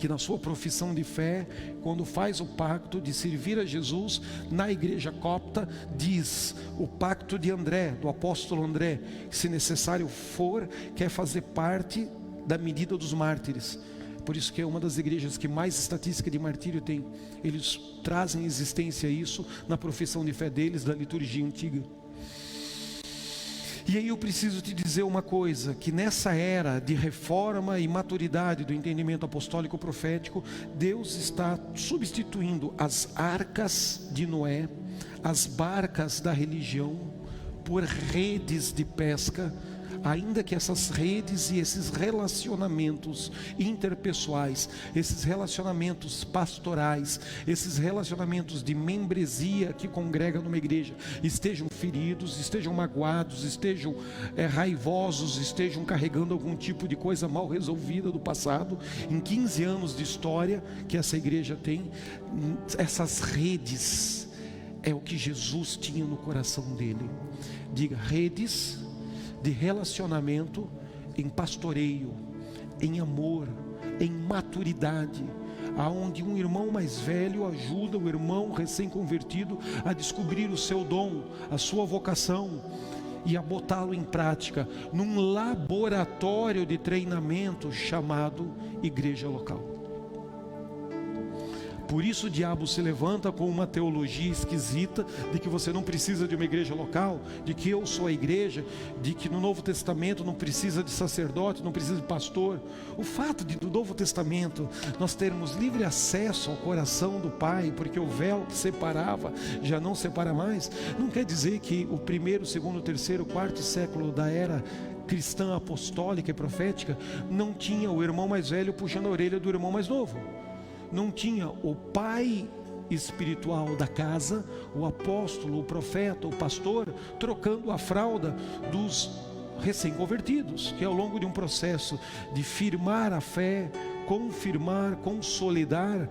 que na sua profissão de fé, quando faz o pacto de servir a Jesus na igreja copta, diz: o pacto de André, do apóstolo André, que se necessário for, quer fazer parte da medida dos mártires. Por isso que é uma das igrejas que mais estatística de martírio tem. Eles trazem em existência isso na profissão de fé deles, da liturgia antiga. E aí eu preciso te dizer uma coisa, que nessa era de reforma e maturidade do entendimento apostólico profético, Deus está substituindo as arcas de Noé, as barcas da religião, por redes de pesca, ainda que essas redes e esses relacionamentos interpessoais, esses relacionamentos pastorais, esses relacionamentos de membresia que congrega numa igreja, estejam feridos, estejam magoados, estejam raivosos, estejam carregando algum tipo de coisa mal resolvida do passado, em 15 anos de história que essa igreja tem, essas redes é o que Jesus tinha no coração dele. Diga: redes de relacionamento em pastoreio, em amor, em maturidade, aonde um irmão mais velho ajuda o irmão recém-convertido a descobrir o seu dom, a sua vocação, e a botá-lo em prática num laboratório de treinamento chamado igreja local. Por isso o diabo se levanta com uma teologia esquisita de que você não precisa de uma igreja local, de que eu sou a igreja, de que no Novo Testamento não precisa de sacerdote, não precisa de pastor. O fato de no Novo Testamento nós termos livre acesso ao coração do Pai, porque o véu que separava já não separa mais, não quer dizer que o primeiro, segundo, terceiro, quarto século da era cristã apostólica e profética não tinha o irmão mais velho puxando a orelha do irmão mais novo. Não tinha o pai espiritual da casa, o apóstolo, o profeta, o pastor, trocando a fralda dos recém-convertidos, que ao longo de um processo de firmar a fé, confirmar, consolidar,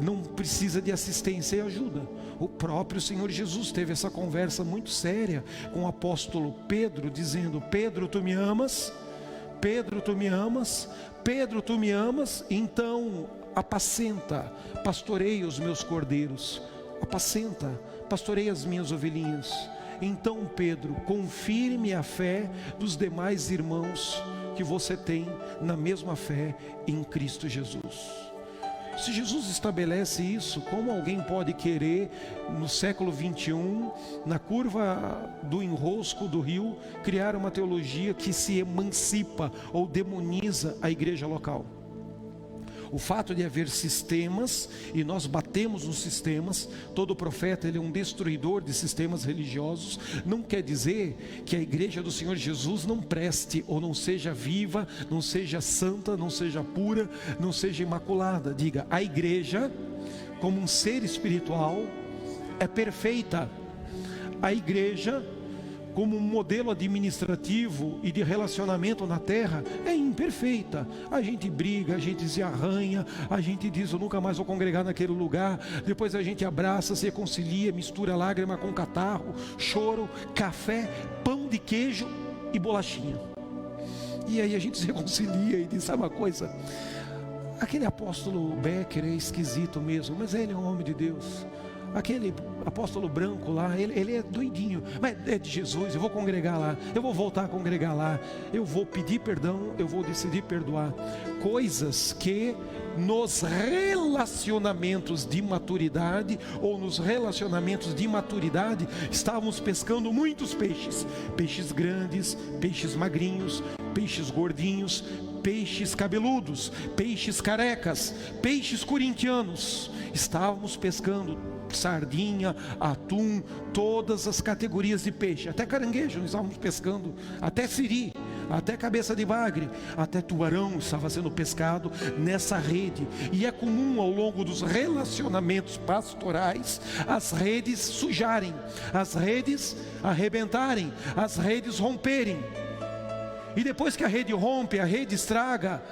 não precisa de assistência e ajuda. O próprio Senhor Jesus teve essa conversa muito séria com o apóstolo Pedro, dizendo: Pedro, tu me amas? Pedro, tu me amas? Pedro, tu me amas? Então apacenta, pastoreia os meus cordeiros, apacenta, pastoreia as minhas ovelhinhas. Então, Pedro, confirme a fé dos demais irmãos que você tem na mesma fé em Cristo Jesus. Se Jesus estabelece isso, como alguém pode querer, no século 21, na curva do enrosco do rio, criar uma teologia que se emancipa ou demoniza a igreja local? O fato de haver sistemas, e nós batemos nos sistemas, todo profeta ele é um destruidor de sistemas religiosos, não quer dizer que a igreja do Senhor Jesus não preste, ou não seja viva, não seja santa, não seja pura, não seja imaculada. Diga: a igreja, como um ser espiritual, é perfeita. A igreja, como um modelo administrativo e de relacionamento na terra, é imperfeita. A gente briga, a gente se arranha, a gente diz: eu nunca mais vou congregar naquele lugar. Depois a gente abraça, se reconcilia, mistura lágrima com catarro, choro, café, pão de queijo e bolachinha. E aí a gente se reconcilia e diz: sabe uma coisa? Aquele apóstolo Becker é esquisito mesmo, mas ele é um homem de Deus. apóstolo branco lá, ele é doidinho, mas é de Jesus, eu vou congregar lá, eu vou voltar a congregar lá, eu vou pedir perdão, eu vou decidir perdoar. Coisas que nos relacionamentos de maturidade, ou nos relacionamentos de maturidade, estávamos pescando muitos peixes, peixes grandes, peixes magrinhos, peixes gordinhos, peixes cabeludos, peixes carecas, peixes corintianos. Estávamos pescando sardinha, atum, todas as categorias de peixe, até caranguejo nós estávamos pescando, até siri, até cabeça de bagre, até tubarão estava sendo pescado nessa rede. E é comum ao longo dos relacionamentos pastorais as redes sujarem, as redes arrebentarem, as redes romperem. E depois que a rede rompe, a rede estraga,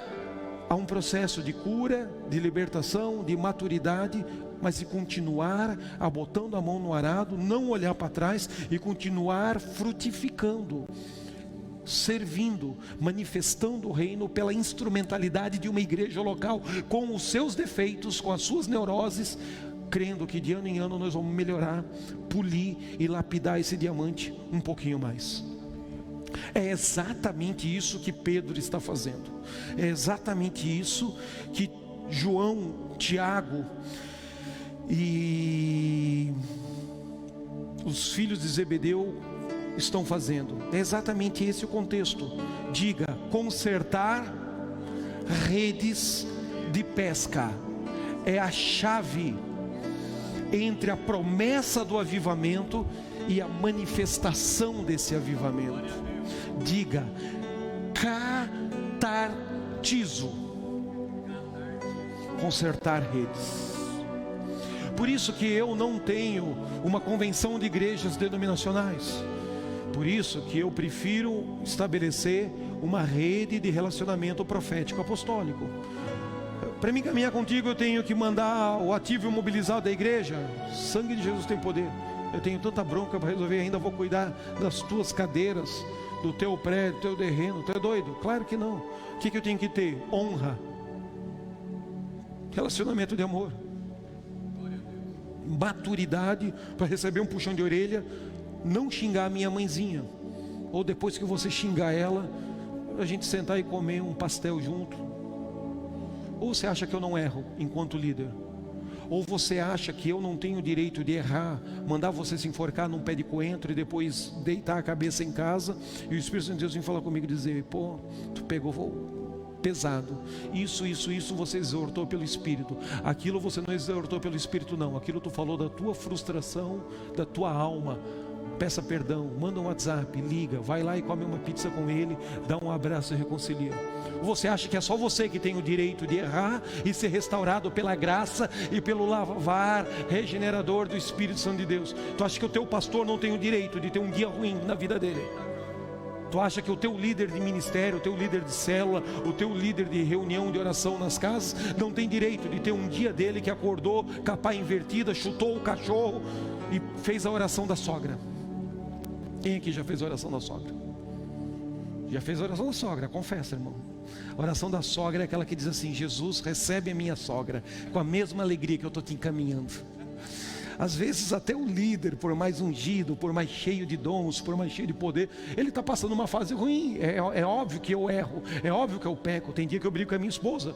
há um processo de cura, de libertação, de maturidade, mas de continuar botando a mão no arado, não olhar para trás e continuar frutificando, servindo, manifestando o reino pela instrumentalidade de uma igreja local, com os seus defeitos, com as suas neuroses, crendo que de ano em ano nós vamos melhorar, polir e lapidar esse diamante um pouquinho mais. É exatamente isso que Pedro está fazendo, é exatamente isso que João, Tiago e os filhos de Zebedeu estão fazendo. É exatamente esse o contexto. Diga: consertar redes de pesca é a chave entre a promessa do avivamento e a manifestação desse avivamento. Diga: catartizo, consertar redes. Por isso que eu não tenho uma convenção de igrejas denominacionais. Por isso que eu prefiro estabelecer uma rede de relacionamento profético apostólico. Para mim caminhar contigo, eu tenho que mandar o ativo e o mobilizado da igreja. Sangue de Jesus tem poder. Eu tenho tanta bronca para resolver, ainda vou cuidar das tuas cadeiras, do teu prédio, do teu terreno. Tu é doido? Claro que não. O que eu tenho que ter? Honra, relacionamento de amor, maturidade para receber um puxão de orelha, não xingar a minha mãezinha, ou depois que você xingar ela, a gente sentar e comer um pastel junto. Ou você acha que eu não erro enquanto líder? Ou você acha que eu não tenho direito de errar, mandar você se enforcar num pé de coentro e depois deitar a cabeça em casa, e o Espírito Santo de Deus vem falar comigo e dizer: pô, tu pegou pesado, isso você exortou pelo Espírito, aquilo você não exortou pelo Espírito não, aquilo tu falou da tua frustração, da tua alma. Peça perdão, manda um WhatsApp, liga, vai lá e come uma pizza com ele, dá um abraço e reconcilia. Você acha que é só você que tem o direito de errar e ser restaurado pela graça e pelo lavar regenerador do Espírito Santo de Deus? Tu acha que o teu pastor não tem o direito de ter um dia ruim na vida dele? Tu acha que o teu líder de ministério, o teu líder de célula, o teu líder de reunião de oração nas casas não tem direito de ter um dia dele que acordou, capa invertida, chutou o cachorro e fez a oração da sogra? Quem aqui já fez a oração da sogra? Já fez a oração da sogra? Confessa, irmão. A oração da sogra é aquela que diz assim: Jesus, recebe a minha sogra com a mesma alegria que eu estou te encaminhando. Às vezes até o líder, por mais ungido, por mais cheio de dons, por mais cheio de poder, ele está passando uma fase ruim. É óbvio que eu erro, é óbvio que eu peco. Tem dia que eu brigo com a minha esposa.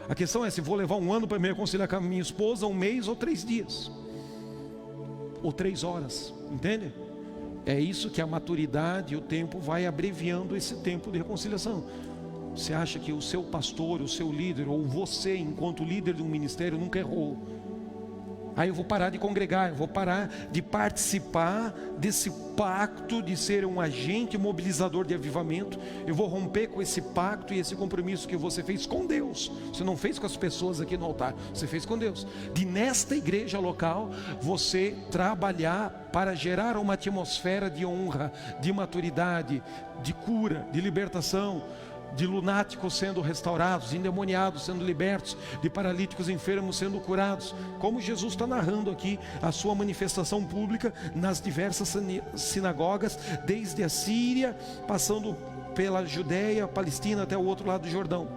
A questão é se vou levar um ano para me reconciliar com a minha esposa, um mês ou 3 dias, ou 3 horas, entende? É isso que a maturidade e o tempo vai abreviando esse tempo de reconciliação. Você acha que o seu pastor, o seu líder, ou você enquanto líder de um ministério nunca errou? Aí eu vou parar de congregar, eu vou parar de participar desse pacto de ser um agente mobilizador de avivamento. Eu vou romper com esse pacto e esse compromisso que você fez com Deus. Você não fez com as pessoas aqui no altar, você fez com Deus. De nesta igreja local, você trabalhar para gerar uma atmosfera de honra, de maturidade, de cura, de libertação, de lunáticos sendo restaurados, de endemoniados sendo libertos, de paralíticos enfermos sendo curados, como Jesus está narrando aqui a sua manifestação pública nas diversas sinagogas, desde a Síria, passando pela Judéia, Palestina, até o outro lado do Jordão.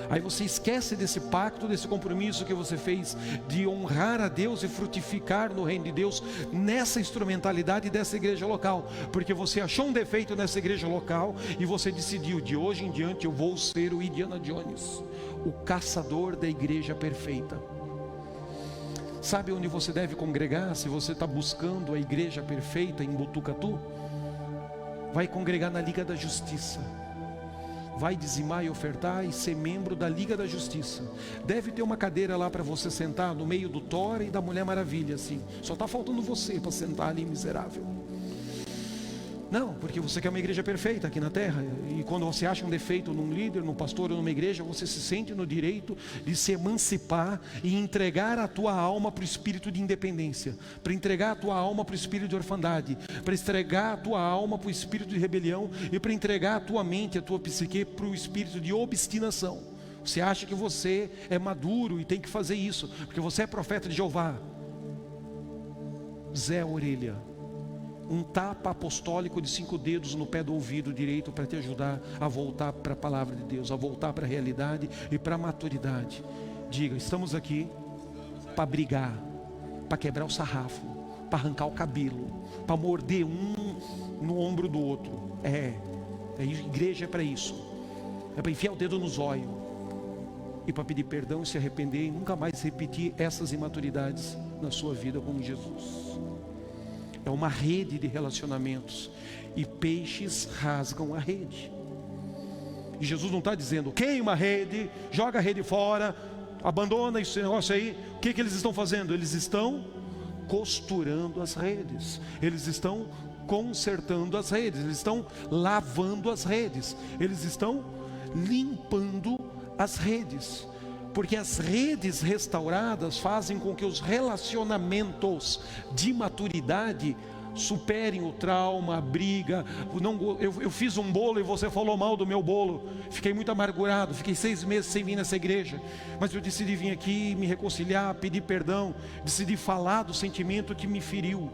Aí você esquece desse pacto, desse compromisso que você fez de honrar a Deus e frutificar no reino de Deus nessa instrumentalidade dessa igreja local, porque você achou um defeito nessa igreja local e você decidiu: de hoje em diante eu vou ser o Indiana Jones, o caçador da igreja perfeita. Sabe onde você deve congregar? Se você está buscando a igreja perfeita em Botucatu, vai congregar na Liga da Justiça. Vai dizimar e ofertar e ser membro da Liga da Justiça. Deve ter uma cadeira lá para você sentar no meio do Thor e da Mulher Maravilha, assim. Só está faltando você para sentar ali, miserável. Não, porque você quer uma igreja perfeita aqui na terra. E quando você acha um defeito num líder, num pastor ou numa igreja, você se sente no direito de se emancipar e entregar a tua alma para o espírito de independência, para entregar a tua alma para o espírito de orfandade, para entregar a tua alma para o espírito de rebelião e para entregar a tua mente, a tua psique para o espírito de obstinação. Você acha que você é maduro e tem que fazer isso, porque você é profeta de Jeová. Zé Orelha, um tapa apostólico de 5 dedos no pé do ouvido direito para te ajudar a voltar para a palavra de Deus, a voltar para a realidade e para a maturidade. Diga: estamos aqui para brigar, para quebrar o sarrafo, para arrancar o cabelo, para morder um no ombro do outro. A igreja é para isso, é para enfiar o dedo no zóio e para pedir perdão e se arrepender e nunca mais repetir essas imaturidades na sua vida com Jesus. É uma rede de relacionamentos e peixes rasgam a rede. E Jesus não está dizendo: queima a rede, joga a rede fora, abandona esse negócio aí. O que eles estão fazendo? Eles estão costurando as redes, eles estão consertando as redes, eles estão lavando as redes, eles estão limpando as redes. Porque as redes restauradas fazem com que os relacionamentos de maturidade superem o trauma, a briga. Eu fiz um bolo e você falou mal do meu bolo, fiquei muito amargurado, fiquei 6 meses sem vir nessa igreja, mas eu decidi vir aqui, me reconciliar, pedir perdão, decidi falar do sentimento que me feriu.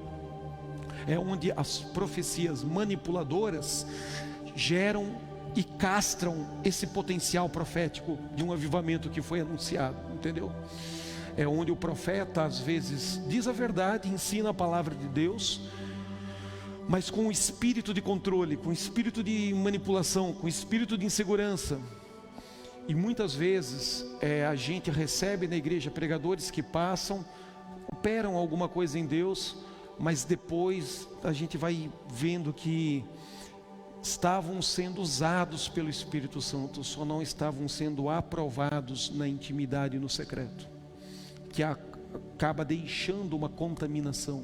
É onde as profecias manipuladoras geram e castram esse potencial profético de um avivamento que foi anunciado, entendeu? É onde o profeta às vezes diz a verdade, ensina a palavra de Deus, mas com o espírito de controle, com o espírito de manipulação, com o espírito de insegurança. E muitas vezes a gente recebe na igreja pregadores que passam, operam alguma coisa em Deus, mas depois a gente vai vendo que estavam sendo usados pelo Espírito Santo, só não estavam sendo aprovados na intimidade e no secreto, que acaba deixando uma contaminação.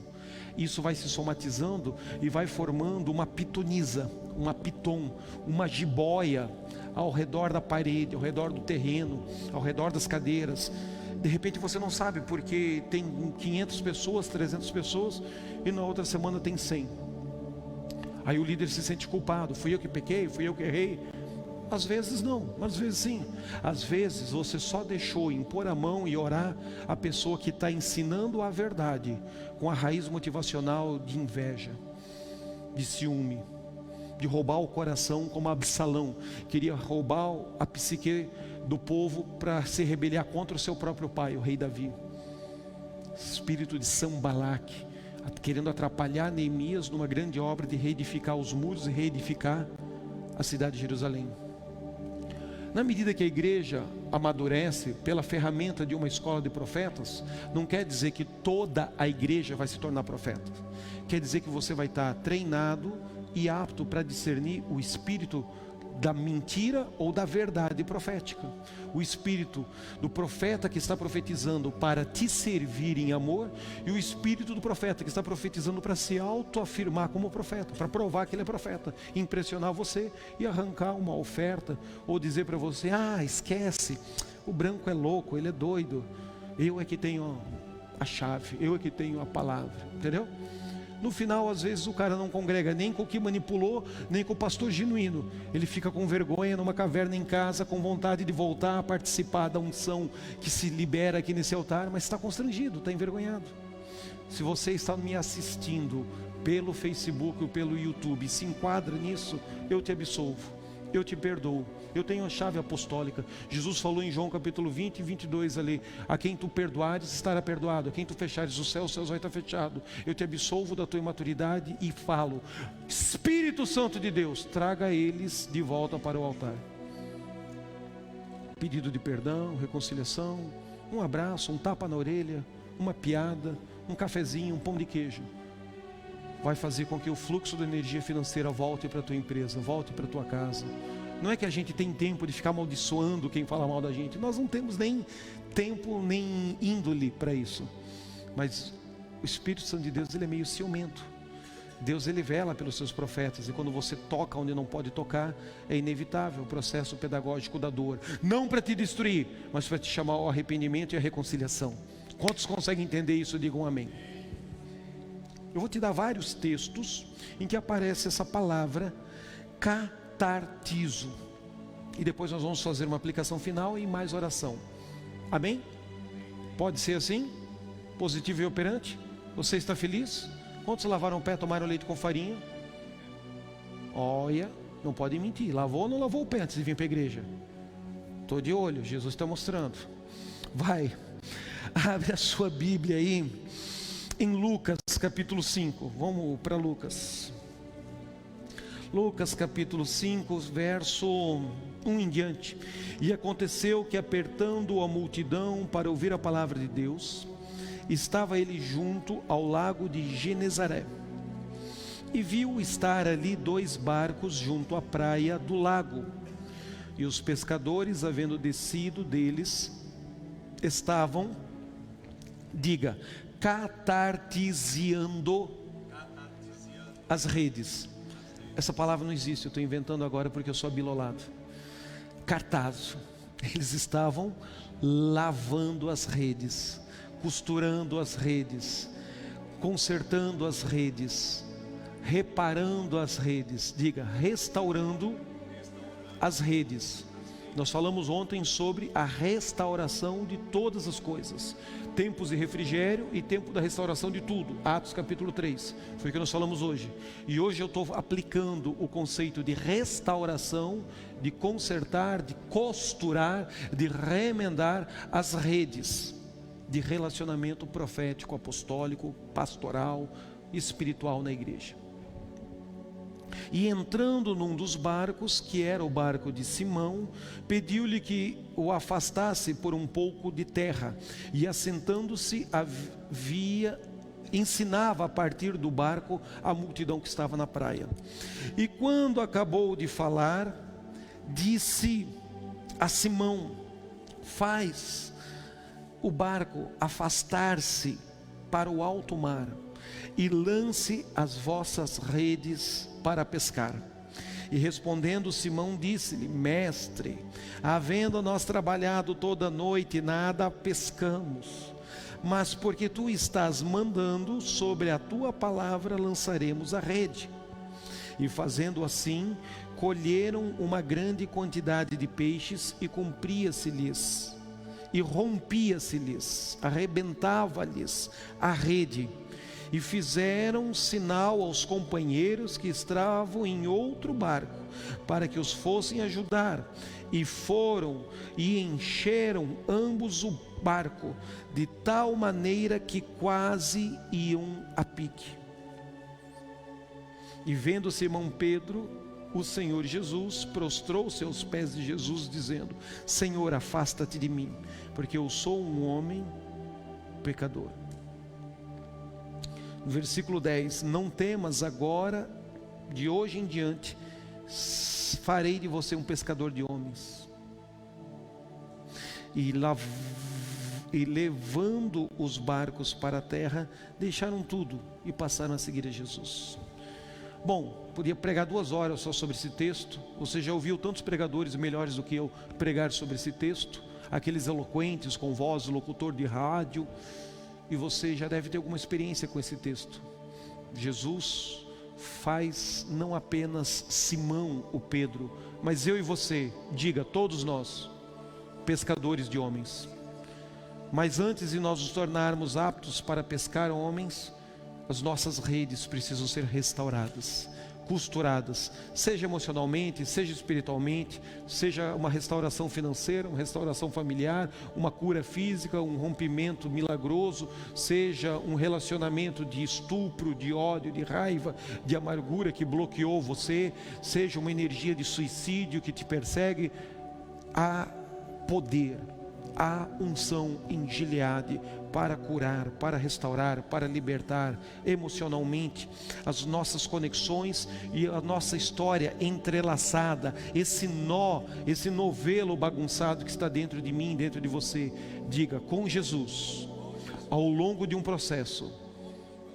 Isso vai se somatizando e vai formando uma pitonisa, uma piton, uma jiboia ao redor da parede, ao redor do terreno, ao redor das cadeiras. De repente você não sabe, porque tem 500 pessoas, 300 pessoas e na outra semana tem 100. Aí o líder se sente culpado: fui eu que pequei, fui eu que errei. Às vezes não, às vezes sim. Às vezes você só deixou impor a mão e orar a pessoa que está ensinando a verdade, com a raiz motivacional de inveja, de ciúme, de roubar o coração, como Absalão queria roubar a psique do povo para se rebeliar contra o seu próprio pai, o rei Davi. Espírito de Sanbalaque, querendo atrapalhar Neemias numa grande obra de reedificar os muros e reedificar a cidade de Jerusalém. Na medida que a igreja amadurece pela ferramenta de uma escola de profetas, não quer dizer que toda a igreja vai se tornar profeta. Quer dizer que você vai estar treinado e apto para discernir o espírito da mentira ou da verdade profética. O espírito do profeta que está profetizando para te servir em amor, e o espírito do profeta que está profetizando para se autoafirmar como profeta, para provar que ele é profeta, impressionar você e arrancar uma oferta, ou dizer para você: esquece, o branco é louco, ele é doido, eu é que tenho a chave, eu é que tenho a palavra, entendeu? No final, às vezes o cara não congrega nem com o que manipulou, nem com o pastor genuíno. Ele fica com vergonha numa caverna em casa, com vontade de voltar a participar da unção que se libera aqui nesse altar, mas está constrangido, está envergonhado. Se você está me assistindo pelo Facebook ou pelo YouTube e se enquadra nisso, eu te absolvo. eu te perdoo. Eu tenho a chave apostólica. Jesus falou em João capítulo 20 e 22 ali: a quem tu perdoares estará perdoado, a quem tu fechares os céus vai estar fechado. Eu te absolvo da tua imaturidade e falo: Espírito Santo de Deus, traga eles de volta para o altar. Pedido de perdão, reconciliação, um abraço, um tapa na orelha, uma piada, um cafezinho, um pão de queijo, vai fazer com que o fluxo da energia financeira volte para a tua empresa, volte para a tua casa. Não é que a gente tem tempo de ficar amaldiçoando quem fala mal da gente. Nós não temos nem tempo, nem índole para isso. Mas o Espírito Santo de Deus, ele é meio ciumento. Deus, ele vela pelos seus profetas. E quando você toca onde não pode tocar, é inevitável o processo pedagógico da dor. Não para te destruir, mas para te chamar ao arrependimento e à reconciliação. Quantos conseguem entender isso? Digam amém. Eu vou te dar vários textos em que aparece essa palavra catartizo. E depois nós vamos fazer uma aplicação final e mais oração. Amém? Pode ser assim? Positivo e operante? Você está feliz? Quantos lavaram o pé, tomaram leite com farinha? Olha, não pode mentir. Lavou ou não lavou o pé antes de vir para a igreja? Estou de olho, Jesus está mostrando. Vai, abre a sua Bíblia aí em Lucas capítulo 5. Vamos para Lucas. Lucas capítulo 5, verso 1 em diante. E aconteceu que, apertando a multidão para ouvir a palavra de Deus, estava ele junto ao lago de Genezaré. E viu estar ali 2 barcos junto à praia do lago. E os pescadores, havendo descido deles, estavam, diga, catartiziando as redes. Essa palavra não existe, eu estou inventando agora porque eu sou abilolado. Cartazo. Eles estavam lavando as redes, costurando as redes, consertando as redes, reparando as redes. Diga, restaurando as redes. Nós falamos ontem sobre a restauração de todas as coisas. Tempos de refrigério e tempo da restauração de tudo. Atos capítulo 3. Foi o que nós falamos hoje. E hoje eu estou aplicando o conceito de restauração, de consertar, de costurar, de remendar as redes de relacionamento profético, apostólico, pastoral, espiritual na igreja. E entrando num dos barcos, que era o barco de Simão, pediu-lhe que o afastasse por um pouco de terra, e assentando-se ensinava a partir do barco a multidão que estava na praia. E quando acabou de falar, disse a Simão: faz o barco afastar-se para o alto mar, e lance as vossas redes para pescar. E respondendo Simão, disse-lhe: mestre, havendo nós trabalhado toda a noite, nada pescamos, mas porque tu estás mandando, sobre a tua palavra lançaremos a rede. E fazendo assim, colheram uma grande quantidade de peixes, e cumpria-se-lhes, e rompia-se-lhes, arrebentava-lhes a rede. E fizeram sinal aos companheiros que estavam em outro barco, para que os fossem ajudar. E foram e encheram ambos o barco, de tal maneira que quase iam a pique. E vendo Simão Pedro, o Senhor Jesus prostrou-se aos pés de Jesus, dizendo: Senhor, afasta-te de mim, porque eu sou um homem pecador. Versículo 10: não temas, agora, de hoje em diante, farei de você um pescador de homens. E levando os barcos para a terra, deixaram tudo e passaram a seguir a Jesus. Bom, podia pregar 2 horas só sobre esse texto. Você já ouviu tantos pregadores melhores do que eu pregar sobre esse texto, aqueles eloquentes com voz, locutor de rádio, e você já deve ter alguma experiência com esse texto. Jesus faz não apenas Simão, o Pedro, mas eu e você, diga, todos nós, pescadores de homens. Mas antes de nós nos tornarmos aptos para pescar homens, as nossas redes precisam ser restauradas, costuradas, seja emocionalmente, seja espiritualmente, seja uma restauração financeira, uma restauração familiar, uma cura física, um rompimento milagroso, seja um relacionamento de estupro, de ódio, de raiva, de amargura que bloqueou você, seja uma energia de suicídio que te persegue. Há poder, há unção em Gileade para curar, para restaurar, para libertar emocionalmente as nossas conexões e a nossa história entrelaçada, esse nó, esse novelo bagunçado que está dentro de mim, dentro de você. Diga: com Jesus, ao longo de um processo,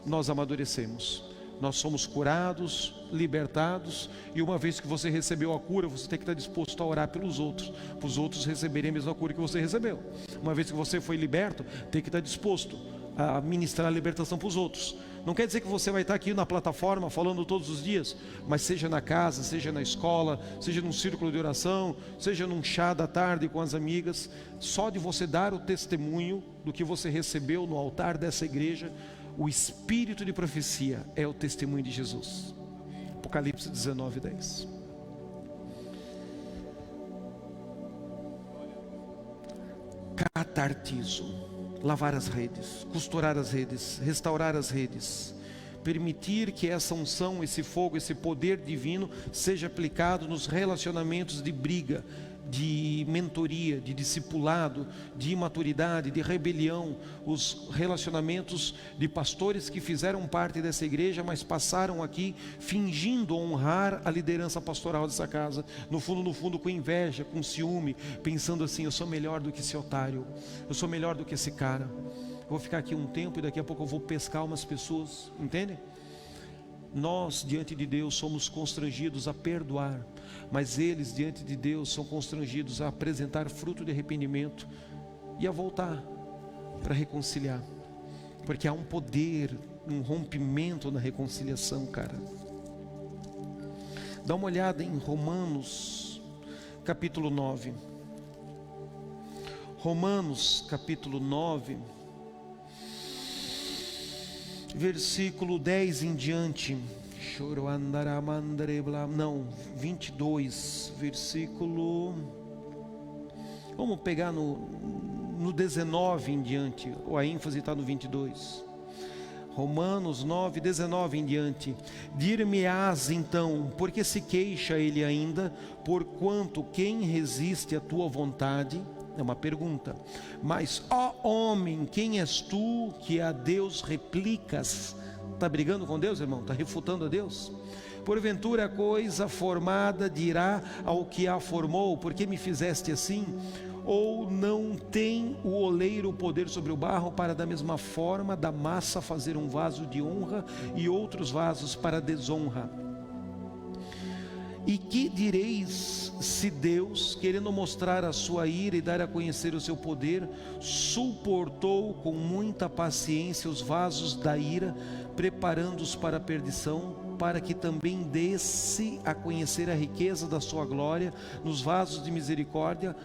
nós amadurecemos, nós somos curados, libertados, e uma vez que você recebeu a cura, você tem que estar disposto a orar pelos outros, para os outros receberem a mesma cura que você recebeu. Uma vez que você foi liberto, tem que estar disposto a ministrar a libertação para os outros. Não quer dizer que você vai estar aqui na plataforma falando todos os dias, mas seja na casa, seja na escola, seja num círculo de oração, seja num chá da tarde com as amigas, só de você dar o testemunho do que você recebeu no altar dessa igreja. O espírito de profecia é o testemunho de Jesus. Apocalipse 19:10. Catartizo, lavar as redes, costurar as redes, restaurar as redes, permitir que essa unção, esse fogo, esse poder divino seja aplicado nos relacionamentos de briga, de mentoria, de discipulado, de imaturidade, de rebelião, os relacionamentos de pastores que fizeram parte dessa igreja, mas passaram aqui fingindo honrar a liderança pastoral dessa casa, no fundo com inveja, com ciúme, pensando assim: eu sou melhor do que esse otário, eu sou melhor do que esse cara, eu vou ficar aqui um tempo e daqui a pouco eu vou pescar umas pessoas, entende? Nós diante de Deus somos constrangidos a perdoar, mas eles diante de Deus são constrangidos a apresentar fruto de arrependimento e a voltar para reconciliar, porque há um poder, um rompimento na reconciliação, cara. Dá uma olhada em Romanos capítulo 9. Romanos capítulo 9, versículo 10 em diante. Não, 22, versículo, vamos pegar no 19 em diante, ou a ênfase está no 22. Romanos 9, 19 em diante. Dir-me-ás então, porque se queixa ele ainda, porquanto quem resiste à tua vontade? É uma pergunta. Mas, ó homem, quem és tu que a Deus replicas? Está brigando com Deus, irmão? Está refutando a Deus? Porventura a coisa formada dirá ao que a formou: por que me fizeste assim? Ou não tem o oleiro poder sobre o barro para da mesma forma da massa fazer um vaso de honra e outros vasos para desonra? E que direis se Deus, querendo mostrar a sua ira e dar a conhecer o seu poder, suportou com muita paciência os vasos da ira, preparando-os para a perdição, para que também desse a conhecer a riqueza da sua glória nos vasos de misericórdia,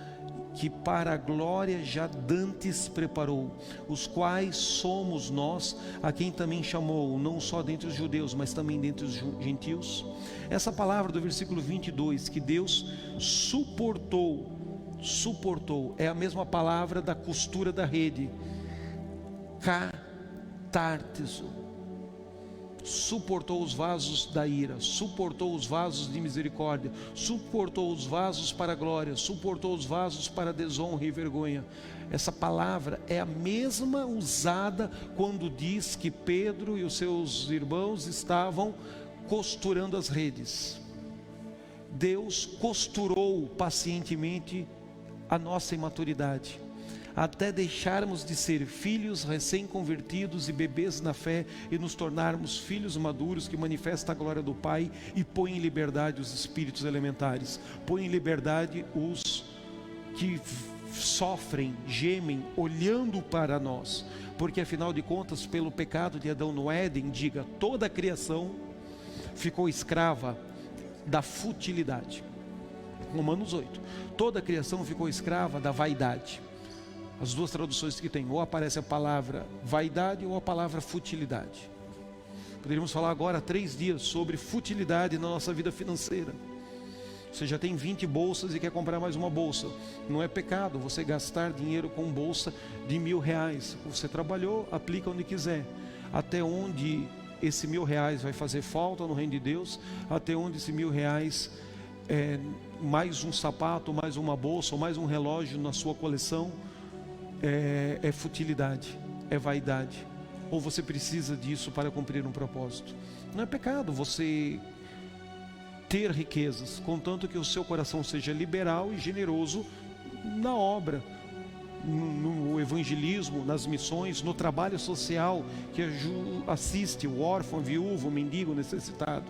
que para a glória já dantes preparou, os quais somos nós, a quem também chamou, não só dentre os judeus, mas também dentre os gentios. Essa palavra do versículo 22, que Deus suportou, é a mesma palavra da costura da rede, catartizo. Suportou os vasos da ira, suportou os vasos de misericórdia, suportou os vasos para a glória, suportou os vasos para a desonra e vergonha. Essa palavra é a mesma usada quando diz que Pedro e os seus irmãos estavam costurando as redes. Deus costurou pacientemente a nossa imaturidade, até deixarmos de ser filhos recém-convertidos e bebês na fé e nos tornarmos filhos maduros que manifestam a glória do Pai e põem em liberdade os espíritos elementares, põem em liberdade os que sofrem, gemem, olhando para nós, porque afinal de contas, pelo pecado de Adão no Éden, diga, toda a criação ficou escrava da futilidade. Romanos 8, toda a criação ficou escrava da vaidade. As duas traduções que tem, ou aparece a palavra vaidade ou a palavra futilidade. Poderíamos falar agora 3 dias sobre futilidade na nossa vida financeira. Você já tem 20 bolsas e quer comprar mais uma bolsa. Não é pecado você gastar dinheiro com bolsa de R$1.000. Você trabalhou, aplica onde quiser. Até onde esse R$1.000 vai fazer falta no reino de Deus, até onde esse R$1.000 mais um sapato, mais uma bolsa, ou mais um relógio na sua coleção, é futilidade, é vaidade. Ou você precisa disso para cumprir um propósito. Não é pecado você ter riquezas, contanto que o seu coração seja liberal e generoso na obra, no evangelismo, nas missões, no trabalho social que assiste o órfão, o viúvo, o mendigo, o necessitado.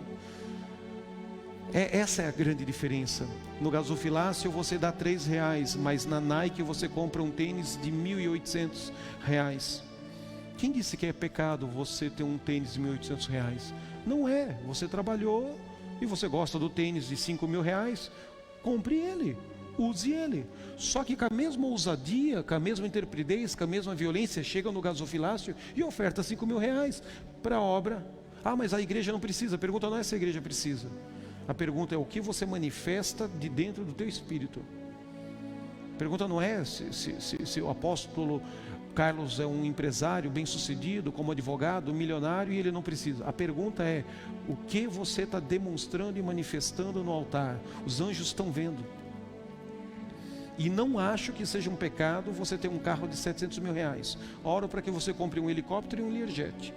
Essa é a grande diferença. No gasofilácio você dá R$3, mas na Nike você compra um tênis de R$1.800. Quem disse que é pecado você ter um tênis de R$1.800? Não é. Você trabalhou e você gosta do tênis de R$5.000, compre ele, use ele. Só que com a mesma ousadia, com a mesma intrepidez, com a mesma violência, chega no gasofilácio e oferta R$5.000 para a obra. Ah, mas a igreja não precisa. A pergunta não é se a igreja precisa. A pergunta é o que você manifesta de dentro do teu espírito. A pergunta não é se o apóstolo Carlos é um empresário bem-sucedido, como advogado, milionário, e ele não precisa. A pergunta é, o que você está demonstrando e manifestando no altar? Os anjos estão vendo. E não acho que seja um pecado você ter um carro de R$700.000. Oro para que você compre um helicóptero e um Learjet.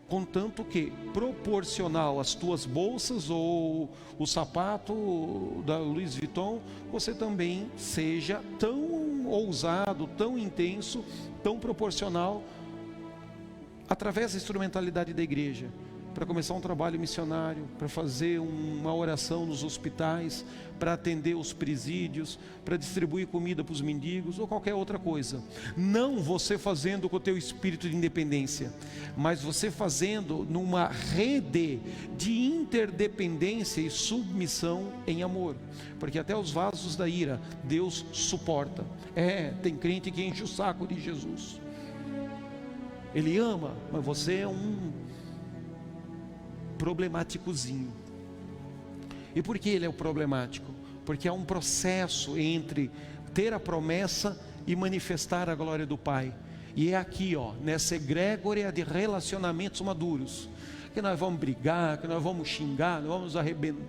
Contanto que, proporcional às tuas bolsas ou o sapato da Louis Vuitton, você também seja tão ousado, tão intenso, tão proporcional, através da instrumentalidade da igreja, para começar um trabalho missionário, para fazer uma oração nos hospitais, para atender os presídios, para distribuir comida para os mendigos ou qualquer outra coisa. Não você fazendo com o teu espírito de independência, mas você fazendo numa rede de interdependência e submissão em amor, porque até os vasos da ira Deus suporta. Tem crente que enche o saco de Jesus, ele ama, mas você é um problemáticozinho. E por que ele é o problemático? Porque há um processo entre ter a promessa e manifestar a glória do Pai. E é aqui, nessa egrégora de relacionamentos maduros, que nós vamos brigar, que nós vamos xingar, nós vamos arrebentar,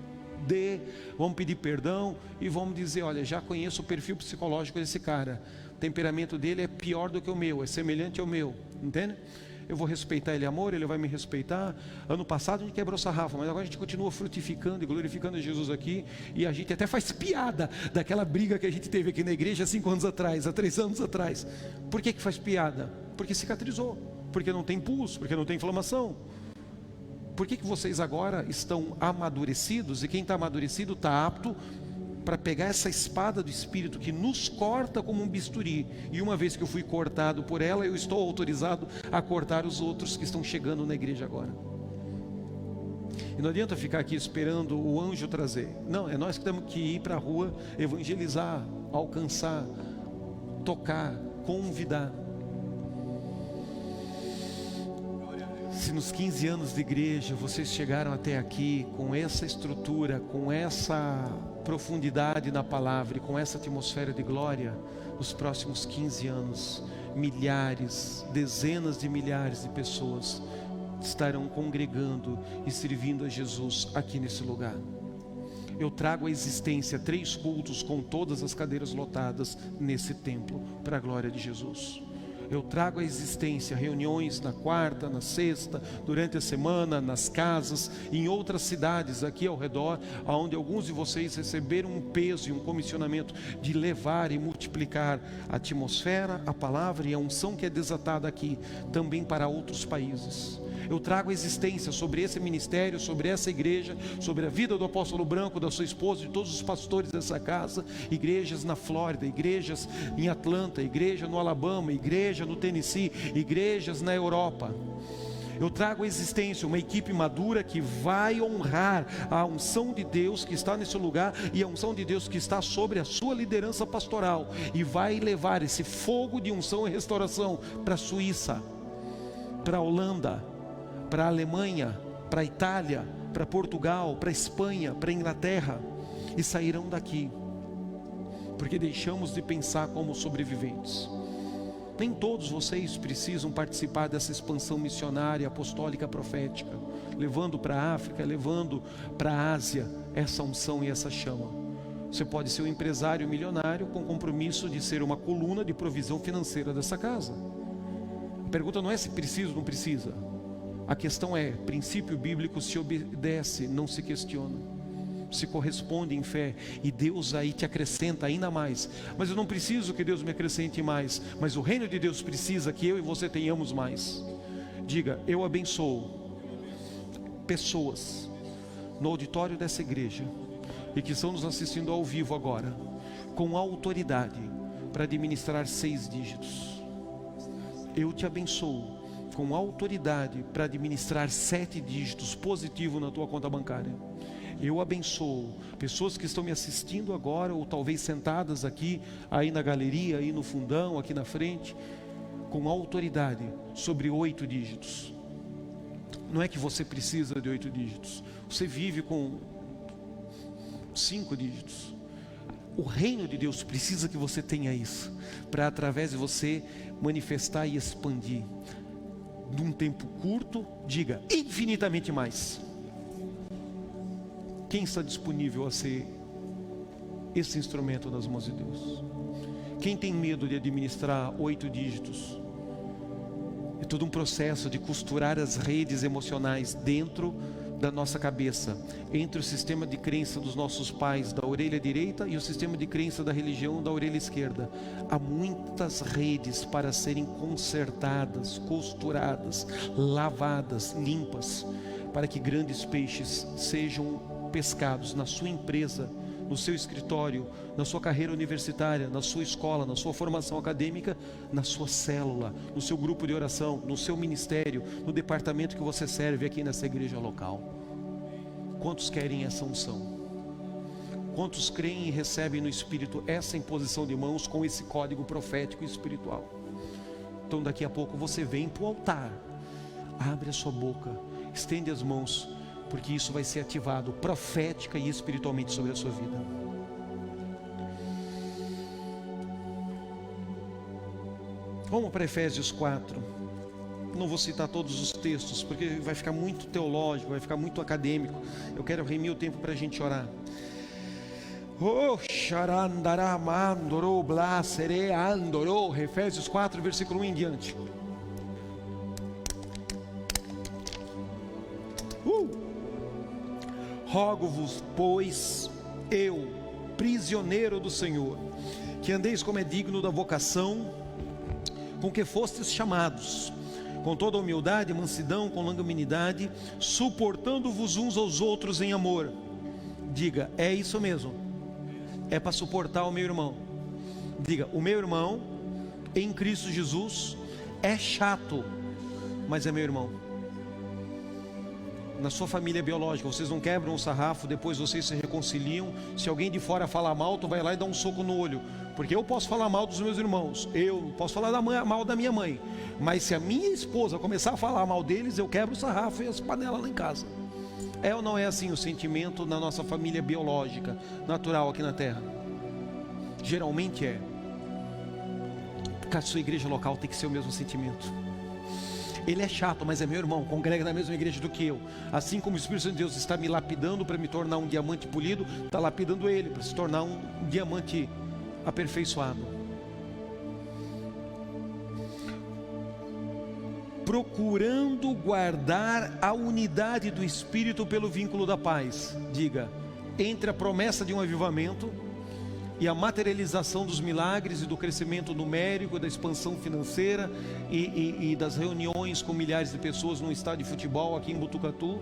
vamos pedir perdão e vamos dizer, olha, já conheço o perfil psicológico desse cara, o temperamento dele é pior do que o meu, é semelhante ao meu, entende? Eu vou respeitar ele, amor, ele vai me respeitar. Ano passado a gente quebrou sarrafo, mas agora a gente continua frutificando e glorificando Jesus aqui, e a gente até faz piada daquela briga que a gente teve aqui na igreja há 5 anos atrás, há 3 anos atrás. Por que faz piada? Porque cicatrizou, porque não tem pulso, porque não tem inflamação. Por que vocês agora estão amadurecidos, e quem está amadurecido está apto para pegar essa espada do Espírito que nos corta como um bisturi, e uma vez que eu fui cortado por ela, eu estou autorizado a cortar os outros que estão chegando na igreja agora. E não adianta ficar aqui esperando o anjo trazer. Não, é nós que temos que ir para a rua, evangelizar, alcançar, tocar, convidar. Se nos 15 anos de igreja vocês chegaram até aqui com essa estrutura, com essa profundidade na palavra e com essa atmosfera de glória, nos próximos 15 anos, milhares, dezenas de milhares de pessoas estarão congregando e servindo a Jesus aqui nesse lugar. Eu trago à existência 3 cultos com todas as cadeiras lotadas nesse templo, para a glória de Jesus. Eu trago à existência reuniões na quarta, na sexta, durante a semana, nas casas, em outras cidades aqui ao redor, onde alguns de vocês receberam um peso e um comissionamento de levar e multiplicar a atmosfera, a palavra e a unção que é desatada aqui, também para outros países. Eu trago a existência sobre esse ministério, sobre essa igreja, sobre a vida do apóstolo Branco, da sua esposa, de todos os pastores dessa casa, igrejas na Flórida, igrejas em Atlanta, igreja no Alabama, igreja no Tennessee, igrejas na Europa. Eu trago à existência uma equipe madura que vai honrar a unção de Deus que está nesse lugar e a unção de Deus que está sobre a sua liderança pastoral, e vai levar esse fogo de unção e restauração para a Suíça, para a Holanda, para a Alemanha, para a Itália, para Portugal, para a Espanha, para a Inglaterra, e sairão daqui, porque deixamos de pensar como sobreviventes. Nem todos vocês precisam participar dessa expansão missionária, apostólica, profética, levando para a África, levando para a Ásia essa unção e essa chama. Você pode ser um empresário milionário com compromisso de ser uma coluna de provisão financeira dessa casa. A pergunta não é se precisa ou não precisa. A questão é, princípio bíblico se obedece, não se questiona. Se corresponde em fé, e Deus aí te acrescenta ainda mais. Mas eu não preciso que Deus me acrescente mais, mas o reino de Deus precisa que eu e você tenhamos mais. Diga: eu abençoo pessoas no auditório dessa igreja e que estão nos assistindo ao vivo agora, com autoridade para administrar 6 dígitos. Eu te abençoo com autoridade para administrar 7 dígitos positivo na tua conta bancária. Eu abençoo pessoas que estão me assistindo agora, ou talvez sentadas aqui, aí na galeria, aí no fundão, aqui na frente, com autoridade sobre 8 dígitos. Não é que você precisa de 8 dígitos, você vive com 5 dígitos. O reino de Deus precisa que você tenha isso, para através de você manifestar e expandir, num tempo curto, diga, infinitamente mais. Quem está disponível a ser esse instrumento nas mãos de Deus? Quem tem medo de administrar 8 dígitos? É todo um processo de costurar as redes emocionais dentro da nossa cabeça, entre o sistema de crença dos nossos pais da orelha direita e o sistema de crença da religião da orelha esquerda. Há muitas redes para serem consertadas, costuradas, lavadas, limpas, para que grandes peixes sejam pescados na sua empresa, no seu escritório, na sua carreira universitária, na sua escola, na sua formação acadêmica, na sua célula, no seu grupo de oração, no seu ministério, no departamento que você serve aqui nessa igreja local. Quantos querem essa unção? Quantos creem e recebem no Espírito essa imposição de mãos com esse código profético e espiritual? Então daqui a pouco você vem para o altar, abre a sua boca, estende as mãos, porque isso vai ser ativado profética e espiritualmente sobre a sua vida. Vamos para Efésios 4. Não vou citar todos os textos, porque vai ficar muito teológico, vai ficar muito acadêmico. Eu quero remir o tempo para a gente orar. Efésios 4, versículo 1 em diante. Rogo-vos, pois, eu, prisioneiro do Senhor, que andeis como é digno da vocação com que fostes chamados, com toda humildade, mansidão, com longanimidade, suportando-vos uns aos outros em amor. Diga, é isso mesmo, é para suportar o meu irmão. Diga, o meu irmão em Cristo Jesus é chato, mas é meu irmão. Na sua família biológica, vocês não quebram o sarrafo, depois vocês se reconciliam. Se alguém de fora falar mal, tu vai lá e dá um soco no olho. Porque eu posso falar mal dos meus irmãos, eu posso falar mal da minha mãe, mas se a minha esposa começar a falar mal deles, eu quebro o sarrafo e as panelas lá em casa. É ou não é assim o sentimento na nossa família biológica, natural aqui na terra? Geralmente é. A sua igreja local tem que ser o mesmo sentimento. Ele é chato, mas é meu irmão, congrega na mesma igreja do que eu. Assim como o Espírito Santo de Deus está me lapidando para me tornar um diamante polido, está lapidando ele para se tornar um diamante aperfeiçoado. Procurando guardar a unidade do Espírito pelo vínculo da paz. Diga, entre a promessa de um avivamento e a materialização dos milagres e do crescimento numérico, da expansão financeira e das reuniões com milhares de pessoas num estádio de futebol aqui em Botucatu,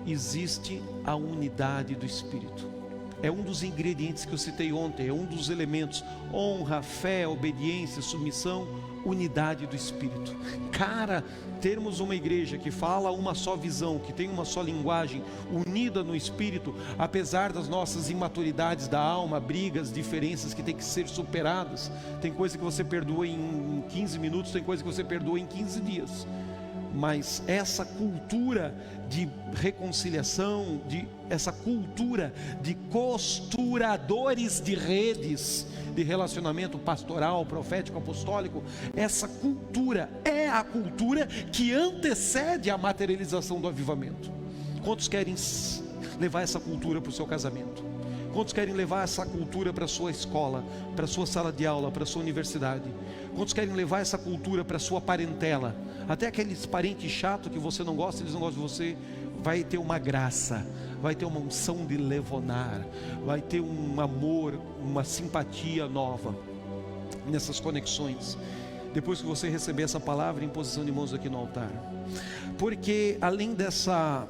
existe a unidade do Espírito. É um dos ingredientes que eu citei ontem, é um dos elementos: honra, fé, obediência, submissão, unidade do Espírito. Cara, termos uma igreja que fala uma só visão, que tem uma só linguagem, unida no Espírito, apesar das nossas imaturidades da alma, brigas, diferenças que tem que ser superadas. Tem coisa que você perdoa em 15 minutos, tem coisa que você perdoa em 15 dias. Mas essa cultura de reconciliação, essa cultura de costuradores de redes de relacionamento pastoral, profético, apostólico, essa cultura é a cultura que antecede a materialização do avivamento. Quantos querem levar essa cultura para o seu casamento? Quantos querem levar essa cultura para a sua escola, para a sua sala de aula, para a sua universidade? Quantos querem levar essa cultura para a sua parentela? Até aqueles parentes chatos que você não gosta, eles não gostam de você, vai ter uma graça, vai ter uma unção de levonar, vai ter um amor, uma simpatia nova nessas conexões. Depois que você receber essa palavra, em posição de mãos aqui no altar. Porque além dessa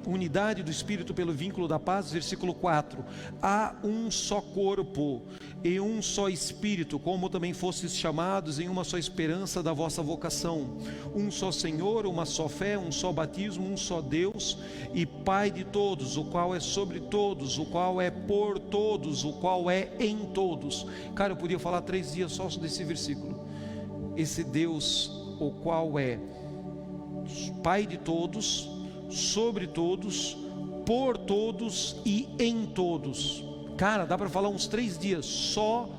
unidade do Espírito pelo vínculo da paz, versículo 4, há um só corpo e um só Espírito, como também fostes chamados em uma só esperança da vossa vocação, um só Senhor, uma só fé, um só batismo, um só Deus e Pai de todos, o qual é sobre todos, o qual é por todos, o qual é em todos. Cara, eu podia falar 3 dias só desse versículo. Esse Deus, o qual é Pai de todos, sobre todos, por todos e em todos. Cara, dá para falar uns 3 dias só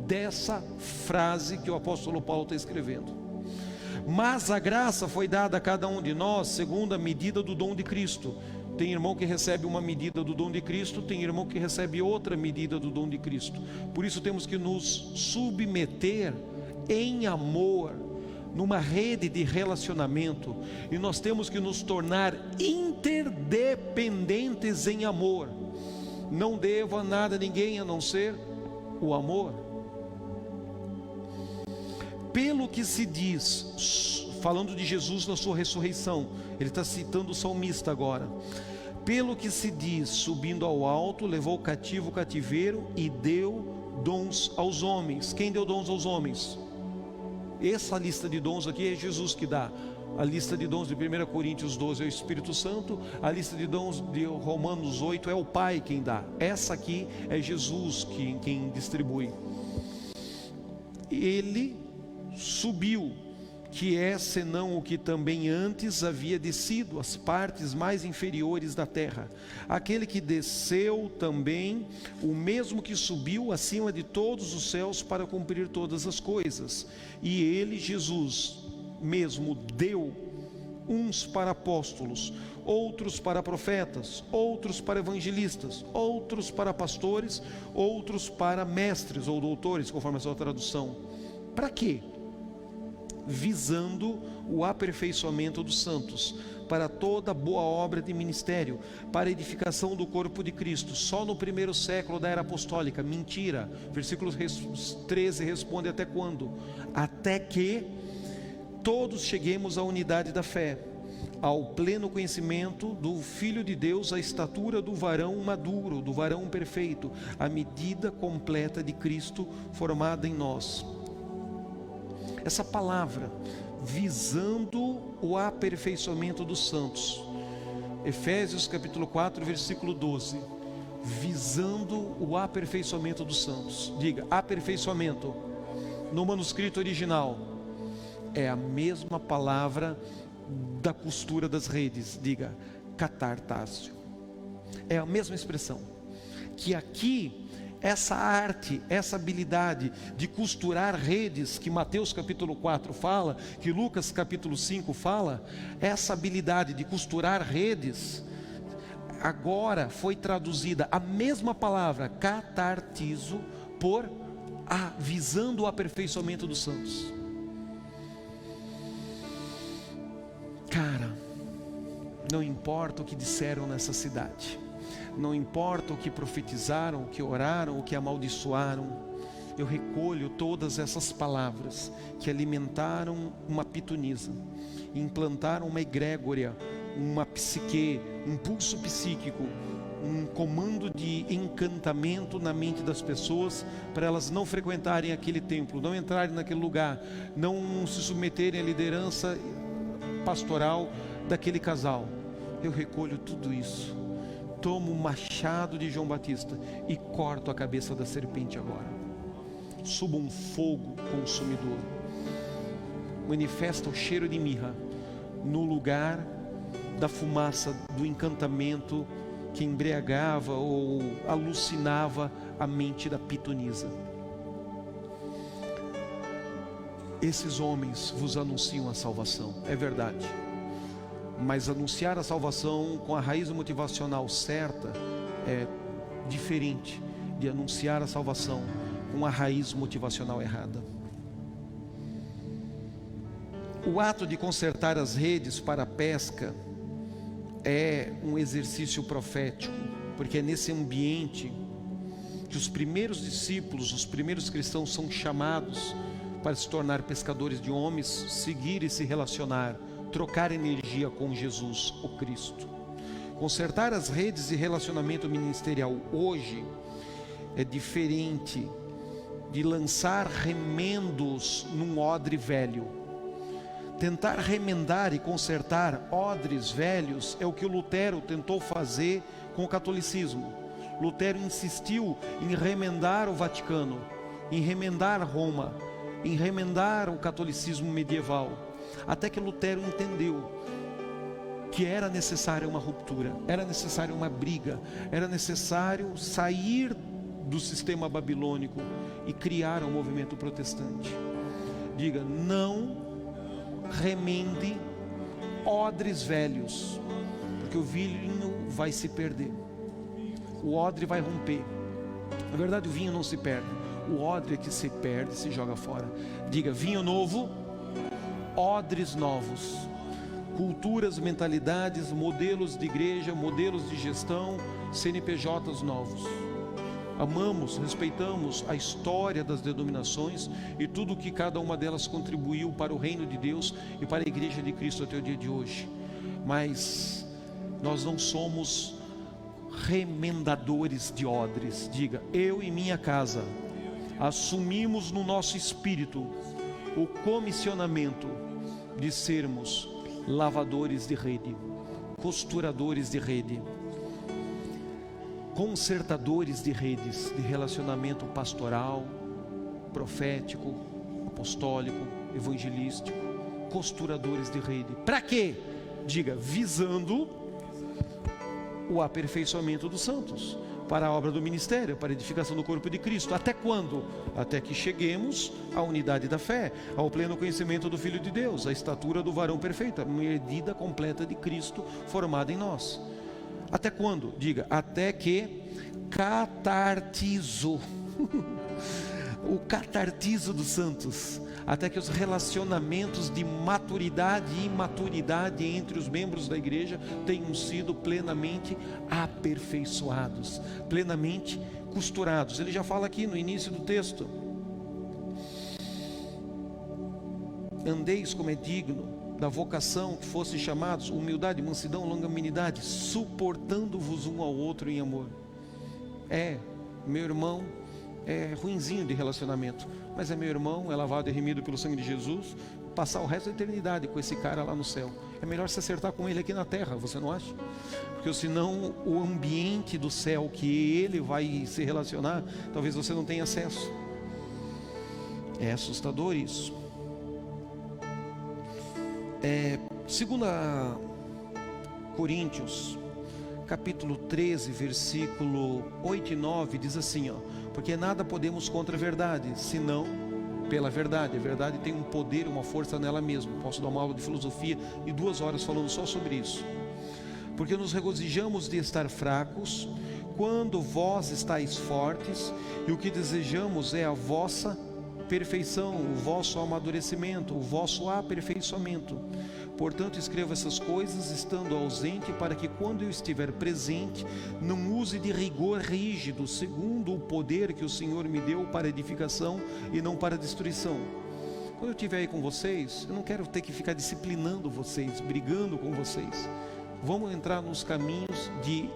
dessa frase que o apóstolo Paulo está escrevendo. Mas a graça foi dada a cada um de nós segundo a medida do dom de Cristo. Tem irmão que recebe uma medida do dom de Cristo, tem irmão que recebe outra medida do dom de Cristo. Por isso temos que nos submeter em amor, numa rede de relacionamento, e nós temos que nos tornar interdependentes em amor. Não devo a nada a ninguém a não ser o amor. Pelo que se diz, falando de Jesus na sua ressurreição, ele está citando o salmista agora. Pelo que se diz, subindo ao alto, levou cativo o cativeiro e deu dons aos homens. Quem deu dons aos homens? Essa lista de dons aqui é Jesus que dá. A lista de dons de 1 Coríntios 12 é o Espírito Santo. A lista de dons de Romanos 8 é o Pai quem dá. Essa aqui é Jesus quem distribui. Ele subiu, que é senão o que também antes havia descido às partes mais inferiores da terra. Aquele que desceu também, o mesmo que subiu acima de todos os céus para cumprir todas as coisas. E ele, Jesus, mesmo deu uns para apóstolos, outros para profetas, outros para evangelistas, outros para pastores, outros para mestres ou doutores, conforme a sua tradução. Para quê? Visando o aperfeiçoamento dos santos, para toda boa obra de ministério, para a edificação do corpo de Cristo. Só no primeiro século da era apostólica, mentira. Versículo 13 responde: até quando? Até que todos cheguemos à unidade da fé, ao pleno conhecimento do Filho de Deus, à estatura do varão maduro, do varão perfeito, à medida completa de Cristo formada em nós. Essa palavra, visando o aperfeiçoamento dos santos, Efésios capítulo 4, versículo 12, visando o aperfeiçoamento dos santos. Diga, aperfeiçoamento. No manuscrito original é a mesma palavra da costura das redes. Diga, catartásio. É a mesma expressão. Que aqui, essa arte, essa habilidade de costurar redes, que Mateus capítulo 4 fala, que Lucas capítulo 5 fala, essa habilidade de costurar redes, agora foi traduzida a mesma palavra, catartizo, por visando o aperfeiçoamento dos santos. Cara, não importa o que disseram nessa cidade, não importa o que profetizaram, o que oraram, o que amaldiçoaram, eu recolho todas essas palavras que alimentaram uma pitonisa, implantaram uma egrégora, uma psique, um pulso psíquico, um comando de encantamento na mente das pessoas, para elas não frequentarem aquele templo, não entrarem naquele lugar, não se submeterem à liderança pastoral daquele casal. Eu recolho tudo isso, tomo o machado de João Batista e corto a cabeça da serpente agora. Suba um fogo consumidor, manifesta o cheiro de mirra, no lugar da fumaça, do encantamento que embriagava ou alucinava a mente da pitonisa. Esses homens vos anunciam a salvação, é verdade, mas anunciar a salvação com a raiz motivacional certa é diferente de anunciar a salvação com a raiz motivacional errada. O ato de consertar as redes para a pesca é um exercício profético, porque é nesse ambiente que os primeiros discípulos, os primeiros cristãos são chamados para se tornar pescadores de homens, seguir e se relacionar, trocar energia com Jesus, o Cristo. Consertar as redes de relacionamento ministerial hoje é diferente de lançar remendos num odre velho. Tentar remendar e consertar odres velhos é o que o Lutero tentou fazer com o catolicismo. Lutero insistiu em remendar o Vaticano, em remendar Roma, em remendar o catolicismo medieval, até que Lutero entendeu que era necessária uma ruptura, era necessária uma briga, era necessário sair do sistema babilônico e criar um movimento protestante. Diga, não remende odres velhos, porque o vinho vai se perder, o odre vai romper. Na verdade, o vinho não se perde, o odre é que se perde, se joga fora. Diga, vinho novo, odres novos, culturas, mentalidades, modelos de igreja, modelos de gestão, CNPJs novos. Amamos, respeitamos a história das denominações e tudo que cada uma delas contribuiu para o reino de Deus e para a igreja de Cristo até o dia de hoje, mas nós não somos remendadores de odres. Diga, eu e minha casa assumimos no nosso espírito o comissionamento de sermos lavadores de rede, costuradores de rede, consertadores de redes de relacionamento pastoral, profético, apostólico, evangelístico, costuradores de rede. Para quê? Diga, visando o aperfeiçoamento dos santos, para a obra do ministério, para a edificação do corpo de Cristo. Até quando? Até que cheguemos à unidade da fé, ao pleno conhecimento do Filho de Deus, à estatura do varão perfeito, a medida completa de Cristo formada em nós. Até quando? Diga, até que catartizo o catartizo dos santos, até que os relacionamentos de maturidade e imaturidade entre os membros da igreja tenham sido plenamente aperfeiçoados, plenamente costurados. Ele já fala aqui no início do texto: andeis como é digno da vocação que fosse chamados, humildade, mansidão, longanimidade, suportando-vos um ao outro em amor. Meu irmão é ruinzinho de relacionamento, mas é meu irmão, é lavado e remido pelo sangue de Jesus. Passar o resto da eternidade com esse cara lá no céu, é melhor se acertar com ele aqui na terra, você não acha? Porque senão o ambiente do céu que ele vai se relacionar, talvez você não tenha acesso. É assustador isso. 2 Coríntios capítulo 13, versículo 8 e 9 diz assim, porque nada podemos contra a verdade, senão pela verdade. A verdade tem um poder, uma força nela mesma. Posso dar uma aula de filosofia e 2 horas falando só sobre isso. Porque nos regozijamos de estar fracos, quando vós estáis fortes, e o que desejamos é a vossa perfeição, o vosso amadurecimento, o vosso aperfeiçoamento. Portanto, escrevo essas coisas estando ausente, para que quando eu estiver presente, não use de rigor rígido, segundo o poder que o Senhor me deu para edificação e não para destruição. Quando eu estiver aí com vocês, eu não quero ter que ficar disciplinando vocês, brigando com vocês. Vamos entrar nos caminhos de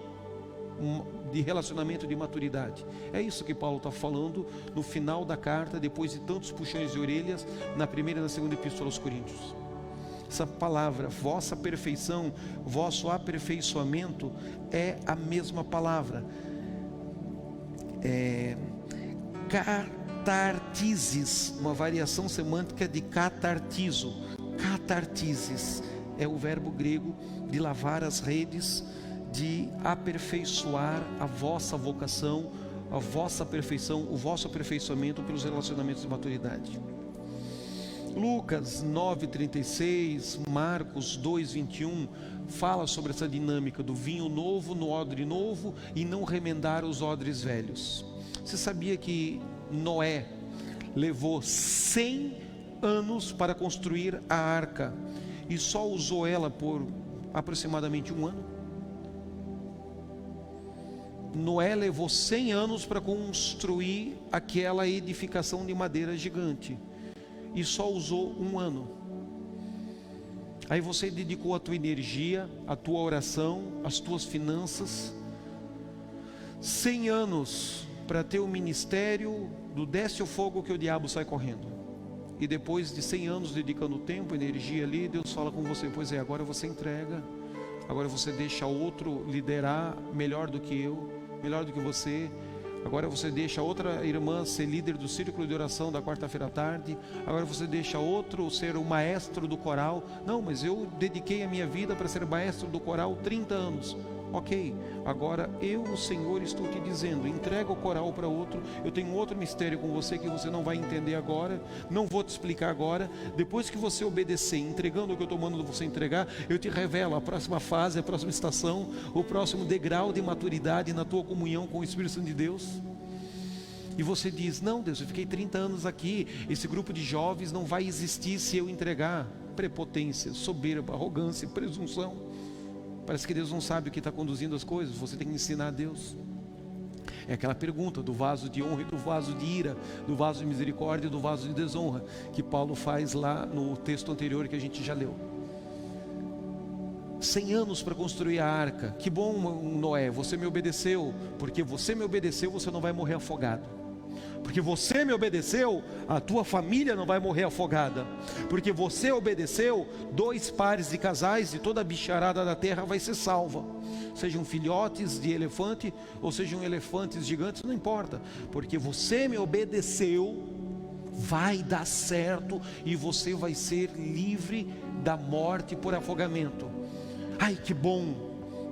relacionamento de maturidade. É isso que Paulo está falando no final da carta, depois de tantos puxões de orelhas, na primeira e na segunda epístola aos Coríntios. Essa palavra, vossa perfeição, vosso aperfeiçoamento, é a mesma palavra. Catartises, uma variação semântica de catartizo. Catartises é o verbo grego de lavar as redes, de aperfeiçoar a vossa vocação, a vossa perfeição, o vosso aperfeiçoamento pelos relacionamentos de maturidade. Lucas 9:36, Marcos 2:21 fala sobre essa dinâmica do vinho novo no odre novo e não remendar os odres velhos. Você sabia que Noé levou 100 anos para construir a arca e só usou ela por aproximadamente 1 ano? Noé levou 100 anos para construir aquela edificação de madeira gigante e só usou 1 ano. Aí você dedicou a tua energia, a tua oração, as tuas finanças, 100 anos para ter o ministério do desce o fogo que o diabo sai correndo. E depois de 100 anos dedicando tempo, energia ali, Deus fala com você: pois é, agora você entrega, agora você deixa outro liderar melhor do que eu, melhor do que você. Agora você deixa outra irmã ser líder do círculo de oração da quarta-feira à tarde. Agora você deixa outro ser o maestro do coral. Não, mas eu dediquei a minha vida para ser maestro do coral 30 anos. Ok, agora eu, o Senhor, estou te dizendo: entrega o coral para outro. Eu tenho outro mistério com você que você não vai entender agora, não vou te explicar agora. Depois que você obedecer, entregando o que eu estou mandando você entregar, eu te revelo a próxima fase, a próxima estação, o próximo degrau de maturidade na tua comunhão com o Espírito Santo de Deus. E você diz: não, Deus, eu fiquei 30 anos aqui, esse grupo de jovens não vai existir se eu entregar. Prepotência, soberba, arrogância, presunção. Parece que Deus não sabe o que está conduzindo as coisas. Você tem que ensinar a Deus. É aquela pergunta do vaso de honra e do vaso de ira, do vaso de misericórdia e do vaso de desonra, que Paulo faz lá no texto anterior que a gente já leu. 100 anos para construir a arca. Que bom, Noé, você me obedeceu. Porque você me obedeceu, você não vai morrer afogado. Porque você me obedeceu, a tua família não vai morrer afogada. Porque você obedeceu, 2 pares de casais de toda a bicharada da terra vai ser salva. Sejam filhotes de elefante ou sejam elefantes gigantes, não importa. Porque você me obedeceu, vai dar certo e você vai ser livre da morte por afogamento. Ai, que bom!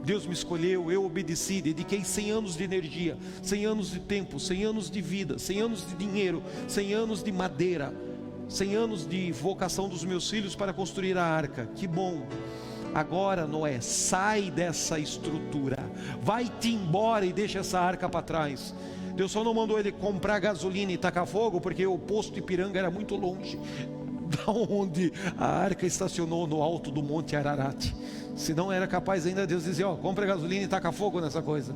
Deus me escolheu, eu obedeci, dediquei 100 anos de energia, 100 anos de tempo, 100 anos de vida, 100 anos de dinheiro, 100 anos de madeira, 100 anos de vocação dos meus filhos para construir a arca. Que bom! Agora, Noé, sai dessa estrutura, vai-te embora e deixa essa arca para trás. Deus só não mandou ele comprar gasolina e tacar fogo, porque o posto Ipiranga era muito longe da onde a arca estacionou, no alto do Monte Ararat. Se não era capaz ainda, Deus dizia: ó, compra gasolina e taca fogo nessa coisa.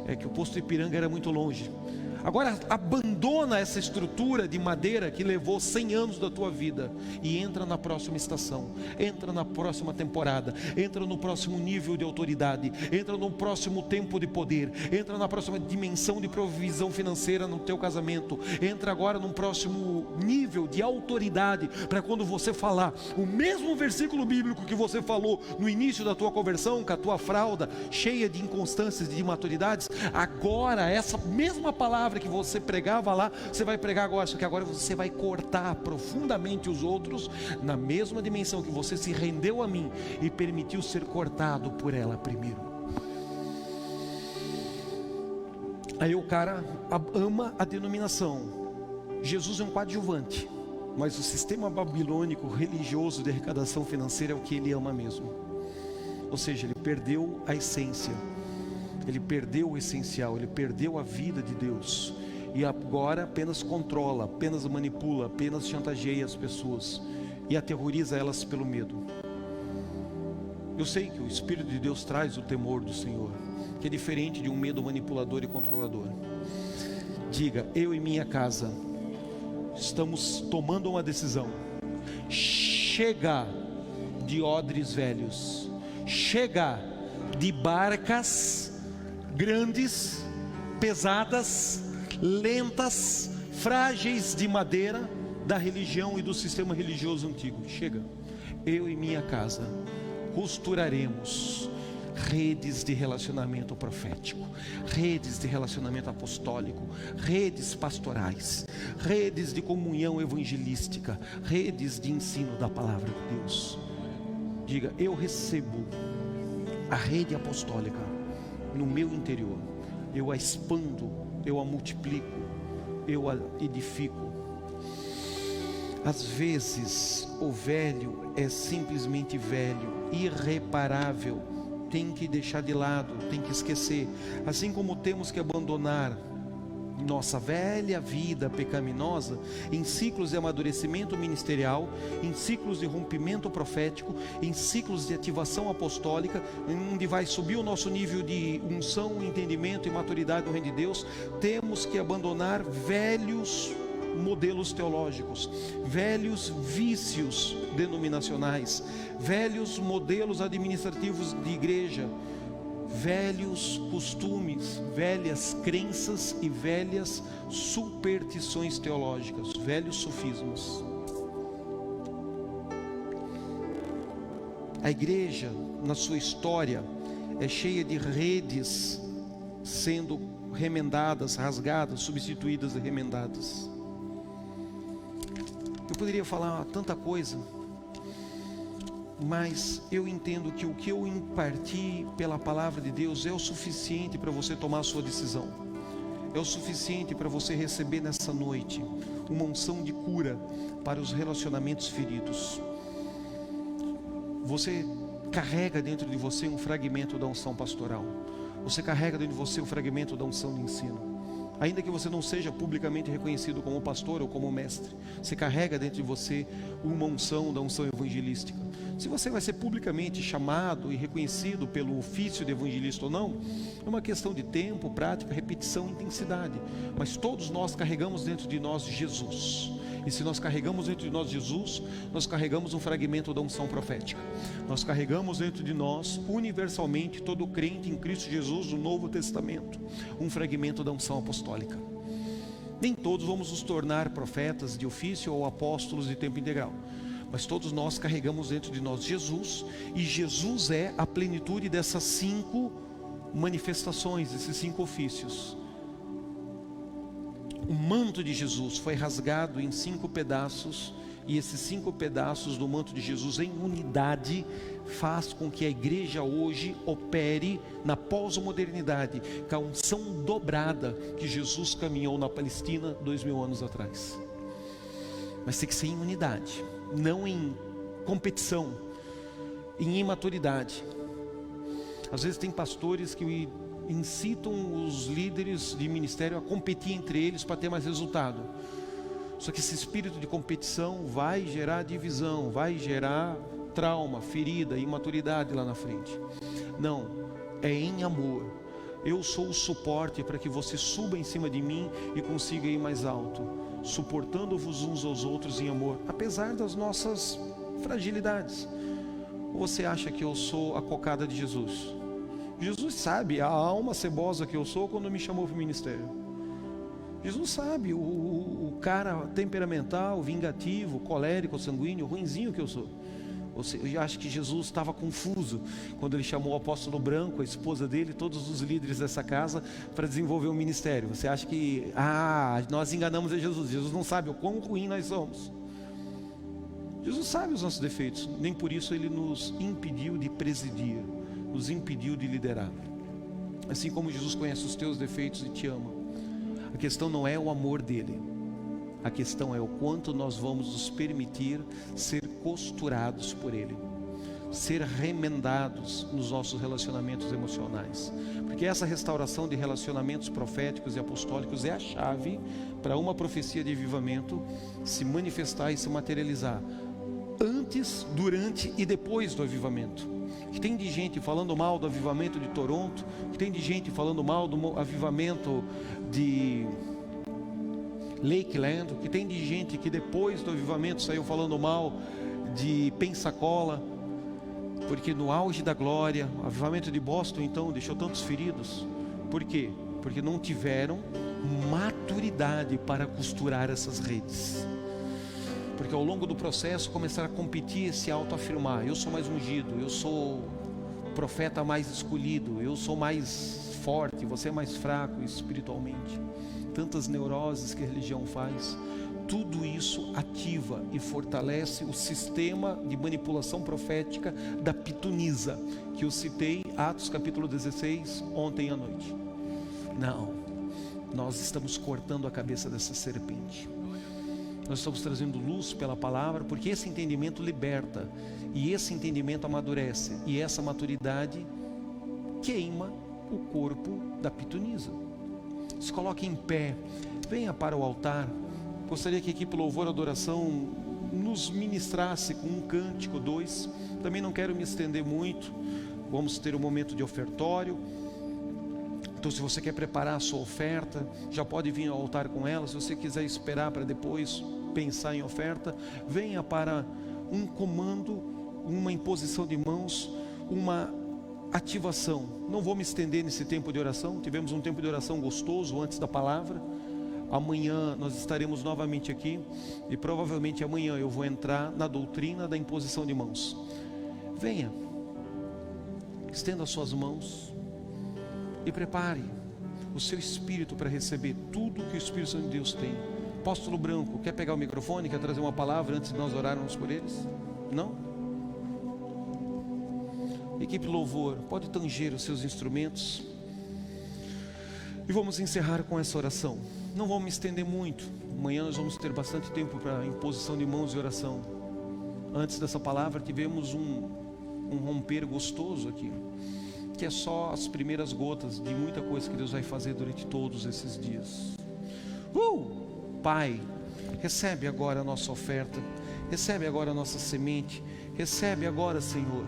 É que o posto Ipiranga era muito longe. Agora abandona essa estrutura de madeira que levou 100 anos da tua vida e entra na próxima estação, entra na próxima temporada, entra no próximo nível de autoridade, entra no próximo tempo de poder, entra na próxima dimensão de provisão financeira no teu casamento, entra agora num próximo nível de autoridade, para quando você falar o mesmo versículo bíblico que você falou no início da tua conversão, com a tua fralda cheia de inconstâncias e de imaturidades, agora essa mesma palavra que você pregava lá, você vai pregar agora, só que agora você vai cortar profundamente os outros, na mesma dimensão que você se rendeu a mim e permitiu ser cortado por ela primeiro. Aí o cara ama a denominação. Jesus é um coadjuvante, mas o sistema babilônico religioso de arrecadação financeira é o que ele ama mesmo. Ou seja, ele perdeu a essência, ele perdeu o essencial, ele perdeu a vida de Deus, e agora apenas controla, apenas manipula, apenas chantageia as pessoas e aterroriza elas pelo medo. Eu sei que o Espírito de Deus traz o temor do Senhor, que é diferente de um medo manipulador e controlador. Diga: eu e minha casa estamos tomando uma decisão. Chega de odres velhos, chega de barcas grandes, pesadas, lentas, frágeis de madeira da religião e do sistema religioso antigo. Chega. Eu e minha casa costuraremos redes de relacionamento profético, redes de relacionamento apostólico, redes pastorais, redes de comunhão evangelística, redes de ensino da palavra de Deus. Diga: eu recebo a rede apostólica no meu interior, eu a expando, eu a multiplico, eu a edifico. Às vezes o velho é simplesmente velho, irreparável, tem que deixar de lado, tem que esquecer. Assim como temos que abandonar nossa velha vida pecaminosa em ciclos de amadurecimento ministerial, em ciclos de rompimento profético, em ciclos de ativação apostólica, onde vai subir o nosso nível de unção, entendimento e maturidade no reino de Deus, temos que abandonar velhos modelos teológicos, velhos vícios denominacionais, velhos modelos administrativos de igreja, velhos costumes, velhas crenças e velhas superstições teológicas, velhos sofismas. A igreja, na sua história, é cheia de redes sendo remendadas, rasgadas, substituídas e remendadas. Eu poderia falar tanta coisa, mas eu entendo que o que eu imparti pela palavra de Deus é o suficiente para você tomar a sua decisão. É o suficiente para você receber nessa noite uma unção de cura para os relacionamentos feridos. Você carrega dentro de você um fragmento da unção pastoral. Você carrega dentro de você um fragmento da unção de ensino. Ainda que você não seja publicamente reconhecido como pastor ou como mestre, você carrega dentro de você uma unção da unção evangelística. Se você vai ser publicamente chamado e reconhecido pelo ofício de evangelista ou não, é uma questão de tempo, prática, repetição e intensidade. Mas todos nós carregamos dentro de nós Jesus. E se nós carregamos dentro de nós Jesus, nós carregamos um fragmento da unção profética. Nós carregamos dentro de nós, universalmente, todo crente em Cristo Jesus, no Novo Testamento, um fragmento da unção apostólica. Nem todos vamos nos tornar profetas de ofício ou apóstolos de tempo integral, mas todos nós carregamos dentro de nós Jesus, e Jesus é a plenitude dessas 5 manifestações, desses 5 ofícios. O manto de Jesus foi rasgado em 5 pedaços, e esses 5 pedaços do manto de Jesus em unidade faz com que a igreja hoje opere na pós-modernidade, com a unção dobrada que Jesus caminhou na Palestina 2000 anos atrás. Mas tem que ser em unidade, não em competição, em imaturidade. Às vezes tem pastores que incitam os líderes de ministério a competir entre eles para ter mais resultado. Só que esse espírito de competição vai gerar divisão, vai gerar trauma, ferida, imaturidade lá na frente. Não, é em amor. Eu sou o suporte para que você suba em cima de mim e consiga ir mais alto, suportando-vos uns aos outros em amor, apesar das nossas fragilidades. Ou você acha que eu sou a cocada de Jesus? Jesus sabe a alma cebosa que eu sou quando me chamou para o ministério. Jesus sabe o cara temperamental, vingativo, colérico, sanguíneo, ruinzinho que eu sou. Eu acho que Jesus estava confuso quando ele chamou o apóstolo Branco, a esposa dele, todos os líderes dessa casa para desenvolver um ministério. Você acha que nós enganamos a Jesus? Jesus não sabe o quão ruim nós somos. Jesus sabe os nossos defeitos, nem por isso ele nos impediu de presidir, nos impediu de liderar. Assim como Jesus conhece os teus defeitos e te ama. A questão não é o amor dele, a questão é o quanto nós vamos nos permitir ser costurados por ele, ser remendados nos nossos relacionamentos emocionais, porque essa restauração de relacionamentos proféticos e apostólicos é a chave para uma profecia de avivamento se manifestar e se materializar antes, durante e depois do avivamento. Que tem de gente falando mal do avivamento de Toronto, que tem de gente falando mal do avivamento de Lakeland, que tem de gente que depois do avivamento saiu falando mal de Pensacola, porque no auge da glória, o avivamento de Boston então deixou tantos feridos. Por quê? Porque não tiveram maturidade para costurar essas redes. Porque ao longo do processo começaram a competir e se autoafirmar. Eu sou mais ungido, eu sou o profeta mais escolhido, eu sou mais forte, você é mais fraco espiritualmente. Tantas neuroses que a religião faz. tudo isso ativa e fortalece o sistema de manipulação profética da pitonisa, que eu citei, Atos capítulo 16, ontem à noite. Não, nós estamos cortando a cabeça dessa serpente. Nós estamos trazendo luz pela palavra, porque esse entendimento liberta, e esse entendimento amadurece, e essa maturidade queima o corpo da pitonisa. Se coloque em pé, venha para o altar. Gostaria que a equipe Louvor e Adoração nos ministrasse com um cântico, 2. Também não quero me estender muito, vamos ter um momento de ofertório. Então, se você quer preparar a sua oferta, já pode vir ao altar com ela. Se você quiser esperar para depois pensar em oferta, venha para um comando, uma imposição de mãos, uma ativação. Não vou me estender nesse tempo de oração. Tivemos um tempo de oração gostoso antes da palavra. Amanhã nós estaremos novamente aqui, e provavelmente amanhã eu vou entrar na doutrina da imposição de mãos. Venha, estenda as suas mãos e prepare o seu espírito para receber tudo que o Espírito Santo de Deus tem. Apóstolo Branco, quer pegar o microfone, quer trazer uma palavra antes de nós orarmos por eles? Não? Equipe Louvor, pode tanger os seus instrumentos. E vamos encerrar com essa oração. Não vamos me estender muito. Amanhã nós vamos ter bastante tempo para imposição de mãos e oração. Antes dessa palavra tivemos um romper gostoso aqui, que é só as primeiras gotas de muita coisa que Deus vai fazer durante todos esses dias. Pai, recebe agora a nossa oferta, recebe agora a nossa semente, recebe agora, Senhor,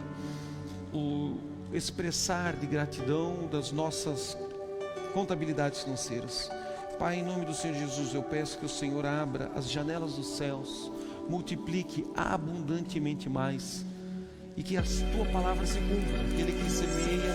o expressar de gratidão das nossas contabilidades financeiras. Pai, em nome do Senhor Jesus, eu peço que o Senhor abra as janelas dos céus, multiplique abundantemente mais, e que a tua palavra se cumpra. Aquele que semeia